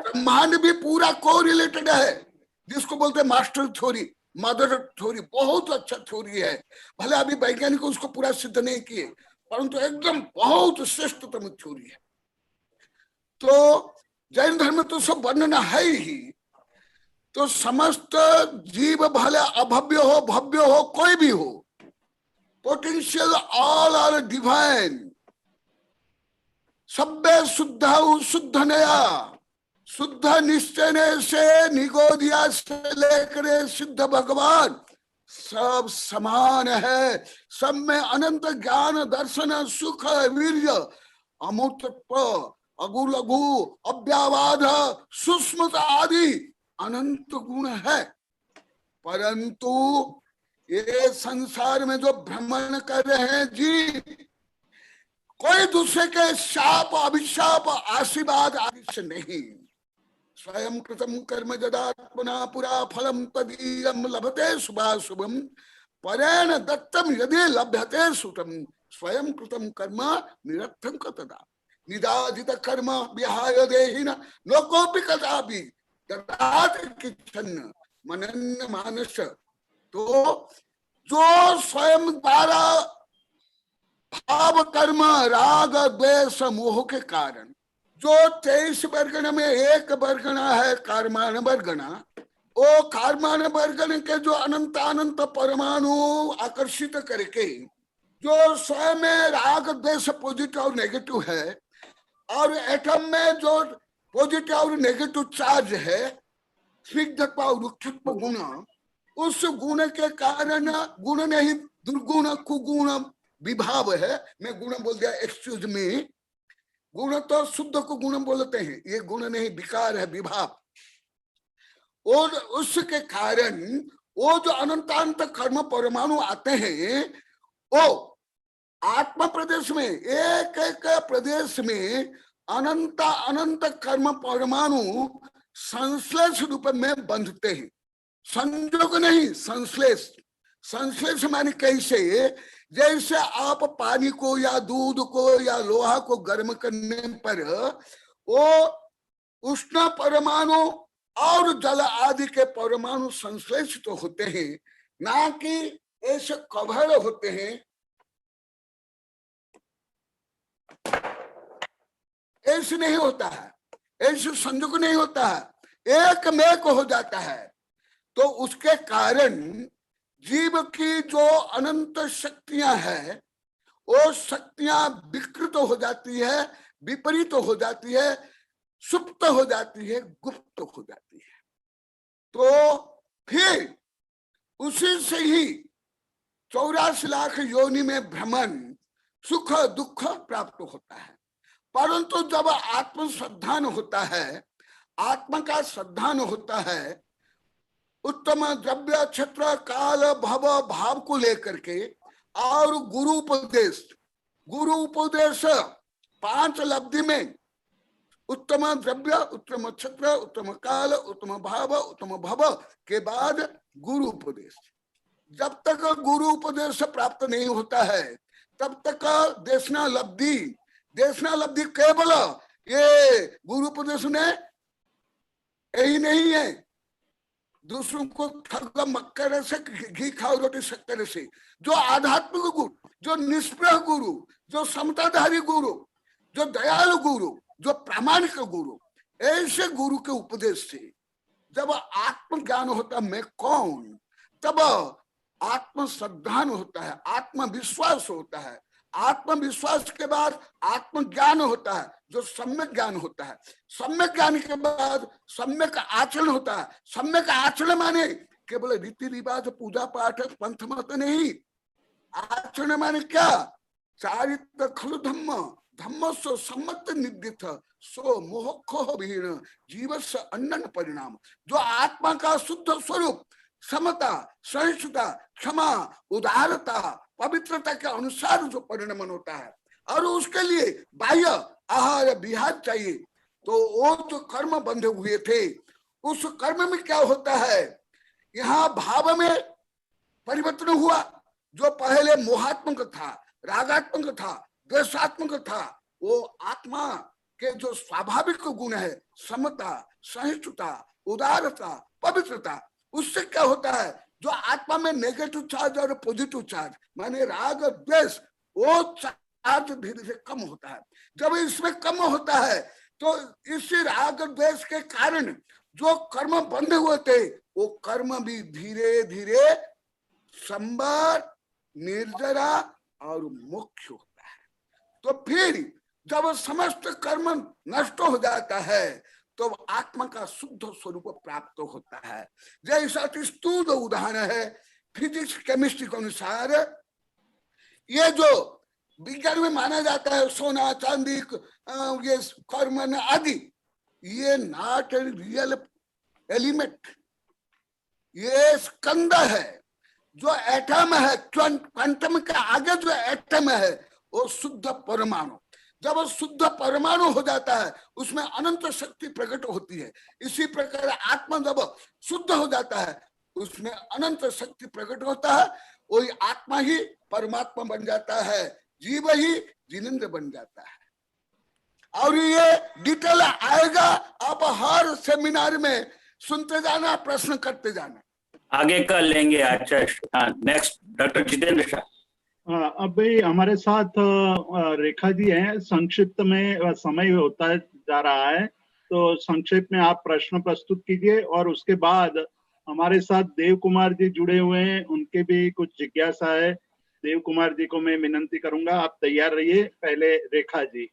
ब्रह्मांड भी पूरा को रिलेटेड है, जिसको बोलते हैं मास्टर थ्योरी, मदर थ्योरी, बहुत अच्छा थ्योरी है। भले अभी वैज्ञानिक उसको पूरा सिद्ध नहीं किए, परंतु एकदम बहुत श्रेष्ठतम थ्योरी है। तो जैन धर्म तो सब वर्णन है ही। तो समस्त जीव भले अभव्य हो भव्य हो कोई भी हो, पोटेंशियल ऑल आर डिवाइन। सब्बे शुद्ध शुद्ध नया, शुद्ध निश्चय से निगोदिया से लेकर सिद्ध भगवान सब समान है। सब में अनंत ज्ञान दर्शन सुख वीर्य अमूर्तत्व अगु लघु अव्यावाद सूक्ष्मता आदि अनंत गुण है। परंतु ये संसार में जो भ्रमण कर रहे हैं जी, कोई दूसरे के शाप अभिशाप आशीर्वाद आदि से नहीं। स्वयं कृतम कर्म जदात्मना पुरा फलम तदीयम लभते शुभाशुभम परेण दत्तम यदि लभ्यते सुतम स्वयं कृतम कर्म निरर्थं तदा निदादित कर्म विहाय देहिन लोकोपि कदापि किच्छन्न मनन मानस। तो जो स्वयं द्वारा भाव कर्म राग द्वेष मोह के कारण जो 23 वर्गण में एक वर्गणा है कार्मान वर्गणा, वो कार्मान वर्गण के जो अनंत अनंत परमाणु आकर्षित करके जो स्वयं में राग द्वेष पॉजिटिव और नेगेटिव है, और एटम में जो पॉजिटिव और नेगेटिव चार्ज है, स्निग्धत्व और रुक्षत्व गुण, उस गुण के कारण गुण नहीं दुर्गुण कुगुण विभाव है। मैं गुण बोल दिया, एक्सक्यूज मी। गुण तो शुद्ध को गुण बोलते हैं, ये गुण नहीं विकार है विभाव। और उसके कारण वो जो अनंतांत कर्म परमाणु आते हैं, वो आत्मा प्रदेश में एक एक प्रदेश में अनंत अनंत कर्म परमाणु संश्लेष रूप में बंधते हैं। संयोग नहीं, संश्लेष। संश्लेष माने कैसे? जैसे आप पानी को या दूध को या लोहा को गर्म करने पर वो उष्ण परमाणु और जल आदि के परमाणु संश्लेषित तो होते हैं, ना कि ऐसे कवर होते हैं, ऐसे नहीं होता है, ऐसे संयोग नहीं होता है, एक में हो जाता है। तो उसके कारण जीव की जो अनंत शक्तियां हैं वो शक्तियां विकृत हो जाती है, विपरीत हो जाती है, सुप्त हो जाती है, गुप्त हो जाती है। तो फिर उसी से ही 84 लाख योनि में भ्रमण, सुख दुख प्राप्त होता है। परंतु जब आत्म श्रद्धान होता है, आत्मा का श्रद्धान होता है, उत्तम द्रव्य क्षेत्र काल भव भाव को लेकर के, और गुरु उपदेश 5 लब्धि में उत्तम द्रव्य, उत्तम क्षेत्र, उत्तम काल, उत्तम भाव, उत्तम भव के बाद गुरु उपदेश। जब तक गुरु उपदेश प्राप्त नहीं होता है तब तक देशना लब्धि केवल ये गुरु उपदेश में यही नहीं है, दूसरों को ठग मक्कर से, घी खाओ रोटी शक्कर से। जो आध्यात्मिक गुरु, जो निष्प्रह गुरु, जो समताधारी गुरु, जो दयालु गुरु, जो प्रामाणिक गुरु, ऐसे गुरु के उपदेश से जब आत्मज्ञान होता मैं कौन, तब आत्म श्रद्धान होता है, आत्मविश्वास होता है। आत्मविश्वास के बाद आत्मज्ञान होता है, जो सम्यक ज्ञान होता है। सम्यक ज्ञान के बाद सम्यक आचरण होता है। सम्यक आचरण माने केवल रीति रिवाज, पूजा पाठ, पंथ मत नहीं। आचरण माने क्या? चारित्र खलु धम्म सो सम्मत निदित सो मोह भीण जीवस्य अन्नन परिणाम। जो आत्मा का शुद्ध स्वरूप समता, सहिष्णुता, क्षमा, उदारता, पवित्रता के अनुसार जो परिणमन होता है, और उसके लिए बाह्य आहार विहार चाहिए। तो वो जो कर्म बंधे हुए थे, उस कर्म में क्या होता है, यहाँ भाव में परिवर्तन हुआ। जो पहले मोहात्मक था, रागात्मक था, द्वेषात्मक था, वो आत्मा के जो स्वाभाविक गुण है, समता, सहिष्णुता, उदारता, पवित्रता, उससे क्या होता है, जो आत्मा में नेगेटिव चार्ज और पॉजिटिव चार्ज माने राग द्वेष, वो चार्ज धीरे धीरे कम होता है। जब इसमें कम होता है तो इसी राग द्वेष के कारण जो कर्म बंधे हुए थे, वो कर्म भी धीरे धीरे संबर, निर्जरा और मोक्ष होता है। तो फिर जब समस्त कर्म नष्ट हो जाता है तो आत्मा का शुद्ध स्वरूप प्राप्त होता है। जैसा स्थूल उदाहरण है फिजिक्स केमिस्ट्री के अनुसार, ये जो विज्ञान में माना जाता है सोना चांदी, ये कर्मन आदि, ये नॉट रियल एलिमेंट, ये स्कंद है। जो एटम है, क्वांटम के आगे जो एटम है वो शुद्ध परमाणु। जब शुद्ध परमाणु हो जाता है उसमें अनंत शक्ति प्रकट होती है। इसी प्रकार आत्मा जब शुद्ध हो जाता है उसमें अनंत शक्ति प्रकट होता है। वही आत्मा ही परमात्मा बन जाता है, जीव ही जिनेंद्र बन जाता है। और ये डिटेल आएगा, आप हर सेमिनार में सुनते जाना, प्रश्न करते जाना, आगे कर लेंगे। अच्छा, नेक्स्ट डॉक्टर जितेंद्र शाह। अभी हमारे साथ रेखा जी हैं। संक्षिप्त में समय होता जा रहा है, तो संक्षिप्त में आप प्रश्न प्रस्तुत कीजिए, और उसके बाद हमारे साथ देव कुमार जी जुड़े हुए हैं, उनके भी कुछ जिज्ञासा है। देव कुमार जी को मैं विनंती करूंगा, आप तैयार रहिए। पहले रेखा जी।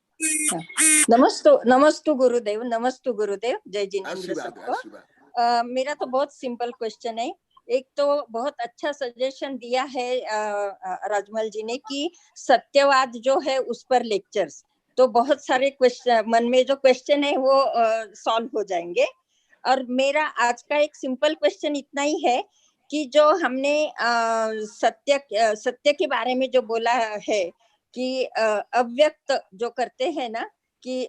नमस्तु गुरुदेव, नमस्तु गुरुदेव, जय जिनेंद्र सबको। मेरा तो बहुत सिंपल क्वेश्चन है। एक तो बहुत अच्छा सजेशन दिया है राजमल जी ने कि सत्यवाद जो है उस पर लेक्चर्स, तो बहुत सारे क्वेश्चन मन में जो क्वेश्चन है वो सॉल्व हो जाएंगे। और मेरा आज का एक सिंपल क्वेश्चन इतना ही है कि जो हमने सत्य के बारे में जो बोला है कि अव्यक्त जो करते हैं ना, कि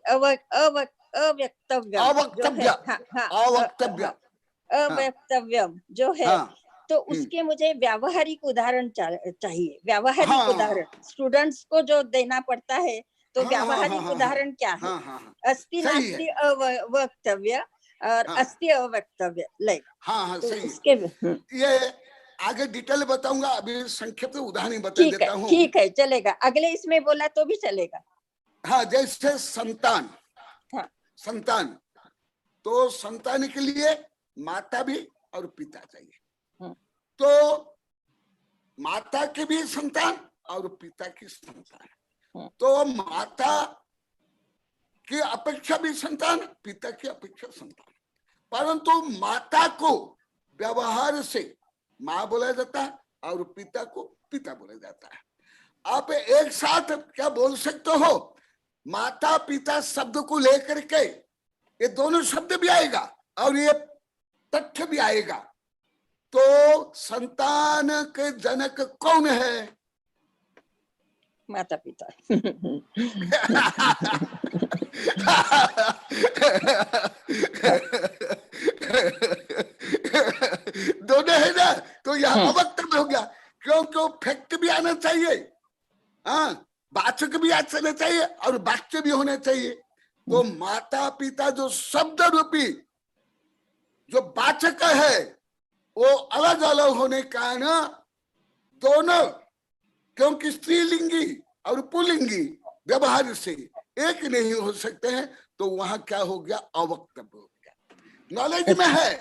अवक्तव्यम जो है, तो उसके मुझे व्यावहारिक उदाहरण चाहिए। व्यावहारिक उदाहरण स्टूडेंट्स को जो देना पड़ता है, तो व्यावहारिक उदाहरण क्या है? अस्ति नास्ति अवक्तव्य और अस्ति अवक्तव्य, लाइक। सही। ये आगे डिटेल बताऊंगा, अभी संक्षिप्त उदाहरण बता देता हूँ। ठीक है, चलेगा, अगले इसमें बोला तो भी चलेगा। हाँ, जैसे संतान, हाँ। संतान, तो संतान के लिए माता भी और पिता चाहिए। तो माता की भी संतान और पिता की संतान, तो माता की अपेक्षा भी संतान, पिता की अपेक्षा संतान, परंतु माता को व्यवहार से माँ बोला जाता है और पिता को पिता बोला जाता है। आप एक साथ क्या बोल सकते हो, माता पिता शब्द को लेकर के ये दोनों शब्द भी आएगा और ये तथ्य भी आएगा। तो संतान के जनक कौन है? माता पिता। दोनों है ना, तो यहाँ अवक्तव्य हो गया, क्योंकि फैक्ट भी आना चाहिए, हाँ, वाचक भी आना चाहिए और वाक्य भी होना चाहिए। तो माता पिता जो शब्द रूपी जो वाचक है वो अलग अलग होने का कारण दोनों, क्योंकि स्त्रीलिंगी और पुल्लिंगी व्यवहार से एक नहीं हो सकते हैं, तो वहां क्या हो गया, अवक्तव्य हो गया। नॉलेज में है,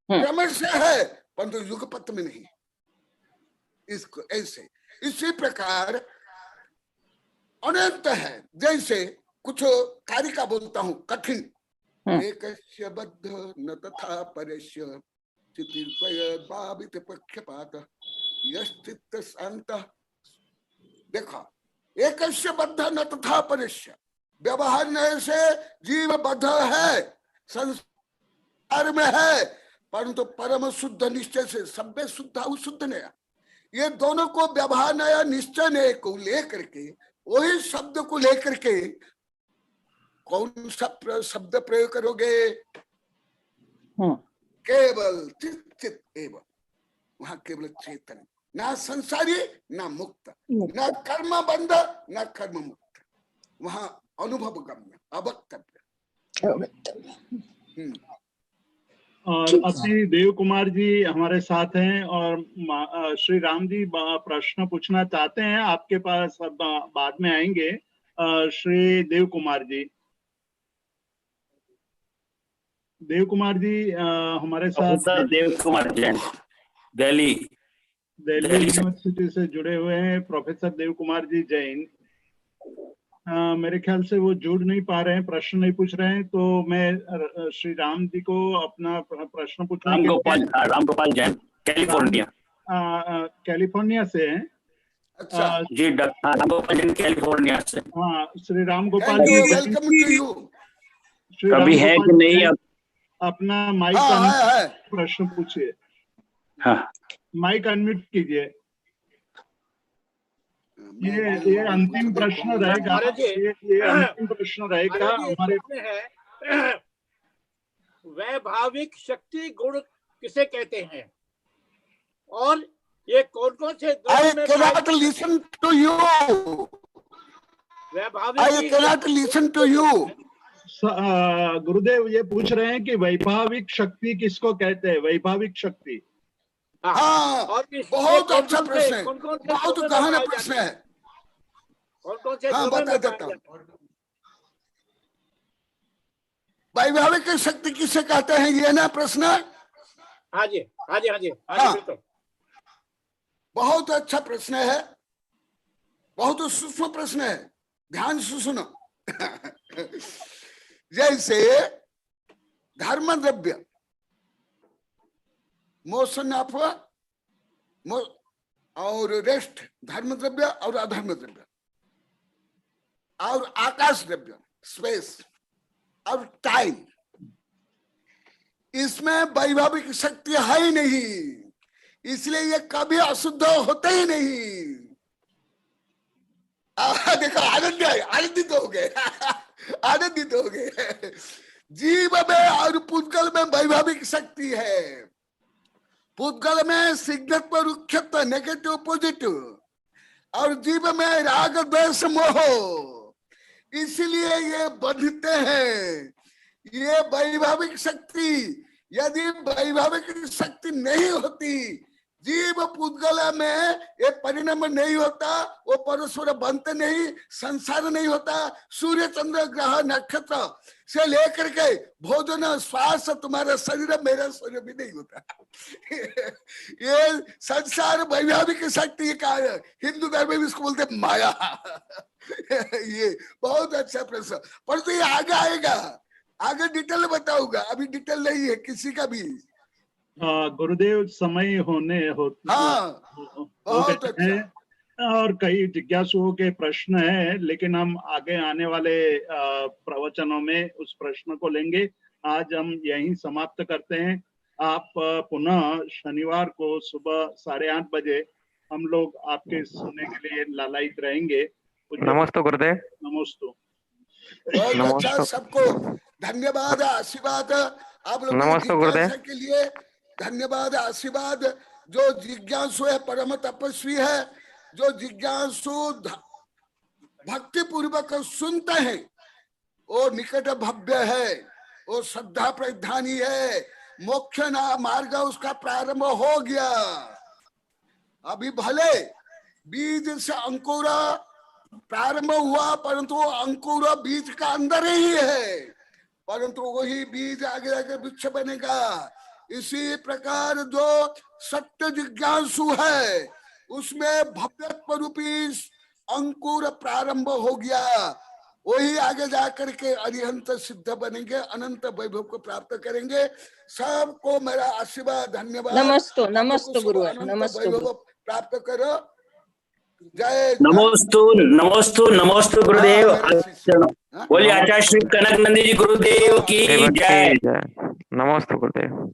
ग्रामर से है, परंतु युगपत में नहीं। इसको ऐसे इसी प्रकार अनंत है। जैसे कुछ कार्य का बोलता हूं, कठिन, एकस्य बद्ध न तथा परस्य चितिर्पय भावित पक्षपात यश्चित्त शांत। देखा, एकस्य बद्ध न तथा परस्य, व्यवहार में से जीव बद्ध है, संसार में है, परंतु परम शुद्ध निश्चय से सभ्य शुद्ध शुद्ध नया, ये दोनों को व्यवहार नया निश्चय नए को लेकर के, वही शब्द को लेकर के कौन सा शब्द प्रयोग करोगे? केवल चित चित एवं, वहां केवल चेतन, ना संसारी ना मुक्त, ना कर्म बंध ना कर्म मुक्त, वहां अनुभव गम्य अवक्तव्य। और अभी देव कुमार जी हमारे साथ हैं और श्री राम जी प्रश्न पूछना चाहते हैं आपके पास, अब बाद में आएंगे। श्री देव कुमार जी, देव कुमार जी हमारे साथ, देव कुमार जैन, दिल्ली यूनिवर्सिटी से जुड़े हुए हैं। प्रोफेसर देव कुमार जी जैन, मेरे ख्याल से वो जुड़ नहीं पा रहे हैं, प्रश्न नहीं पूछ रहे हैं, तो मैं श्री राम जी को अपना प्रश्न पूछना। राम गोपाल जैन, कैलिफोर्निया, कैलिफोर्निया से हैं। अच्छा जी, राम गोपाल जैन कैलिफोर्निया से। हाँ, Shri Ram Gopal ji, welcome to you. कभी है कि नहीं? अपना माइक प्रश्न पूछिए। हाँ, माइक अनम्यूट कीजिए। ये अंतिम प्रश्न रहेगा, ये अंतिम प्रश्न रहेगा हमारे। वैभाविक शक्ति गुण किसे कहते हैं और ये कौन कौन से I cannot listen to you. I cannot listen to you. गुरुदेव ये पूछ रहे हैं कि वैभाविक शक्ति किसको कहते हैं? वैभाविक शक्ति। हाँ, बहुत अच्छा प्रश्न है, बहुत गहन प्रश्न है। कौन कौन से? हाँ, बता देता हूँ। वैभाविक शक्ति किसे कहते हैं, ये ना प्रश्न? हाँ जी, हाँ जी, हाँ जी, हाँ जी, बिल्कुल। बहुत अच्छा प्रश्न है, बहुत सूक्ष्म प्रश्न है, ध्यान से सुनो। जैसे धर्म द्रव्य, मोशन ऑफ और रेस्ट, धर्म द्रव्य और अधर्म द्रव्य, और आकाश द्रव्य, स्पेस और टाइम, इसमें वैभाविक शक्ति है ही नहीं, इसलिए ये कभी अशुद्ध होते ही नहीं। देखो, आनंदित हो गए, आनंदित हो गए। जीव में और पुद्गल में वैभाविक शक्ति है। पुद्गल में शीघ्रत्व, रुक्षत्व, नेगेटिव पॉजिटिव, और जीव में राग द्वेष मोह, इसलिए ये बंधते हैं। ये वैभाविक शक्ति, यदि वैभाविक शक्ति नहीं होती, जीव पुद्गल में ये परिणाम नहीं होता, वो परस्पर बनते नहीं, संसार नहीं होता। सूर्य चंद्र ग्रह नक्षत्र से लेकर के भोजन श्वास तुम्हारा शरीर मेरा शरीर भी नहीं होता। ये संसार वैभाविक शक्ति का है, हिंदू धर्म में इसको बोलते माया। ये बहुत अच्छा प्रश्न, परंतु ये आगे आएगा, आगे डिटेल बताऊंगा, अभी डिटेल नहीं है किसी का भी। गुरुदेव समय होने होते बहुत अच्छा। और कई जिज्ञासुओं के प्रश्न है, लेकिन हम आगे आने वाले प्रवचनों में उस प्रश्न को लेंगे। आज हम यहीं समाप्त करते हैं। आप पुनः शनिवार को सुबह 8:30 बजे हम लोग आपके सुनने के लिए लालायित रहेंगे। नमस्ते गुरुदेव। नमस्ते। बहुत अच्छा, सबको धन्यवाद, आशीर्वाद आप लोगों नमस्ते गुरुदेव के लिए, धन्यवाद, आशीर्वाद। जो जिज्ञासु है परम तपस्वी है, जो जिज्ञासु भक्ति पूर्वक सुनते हैं वो निकट भव्य है, वो श्रद्धा प्रधानी है, मोक्ष ना मार्ग उसका प्रारंभ हो गया। अभी भले बीज से अंकुर प्रारंभ हुआ, परंतु वो अंकुर बीज का अंदर ही है, परंतु वही बीज आगे आगे वृक्ष बनेगा। इसी प्रकार जो सत्य जिज्ञासु है उसमें भव्यत्व रूपी अंकुर प्रारंभ हो गया, वही आगे जाकर के अरिहंत सिद्ध बनेंगे, अनंत वैभव को प्राप्त करेंगे। सबको मेरा आशीर्वाद, धन्यवाद। नमस्ते, नमस्ते गुरु, नमस्ते वैभव प्राप्त करो। जय नमोस्तु नमोस्तु नमोस्तु गुरुदेव। बोलिए आचार्य श्री कनक नंदी जी गुरुदेव की जय। नमस्ते गुरुदेव।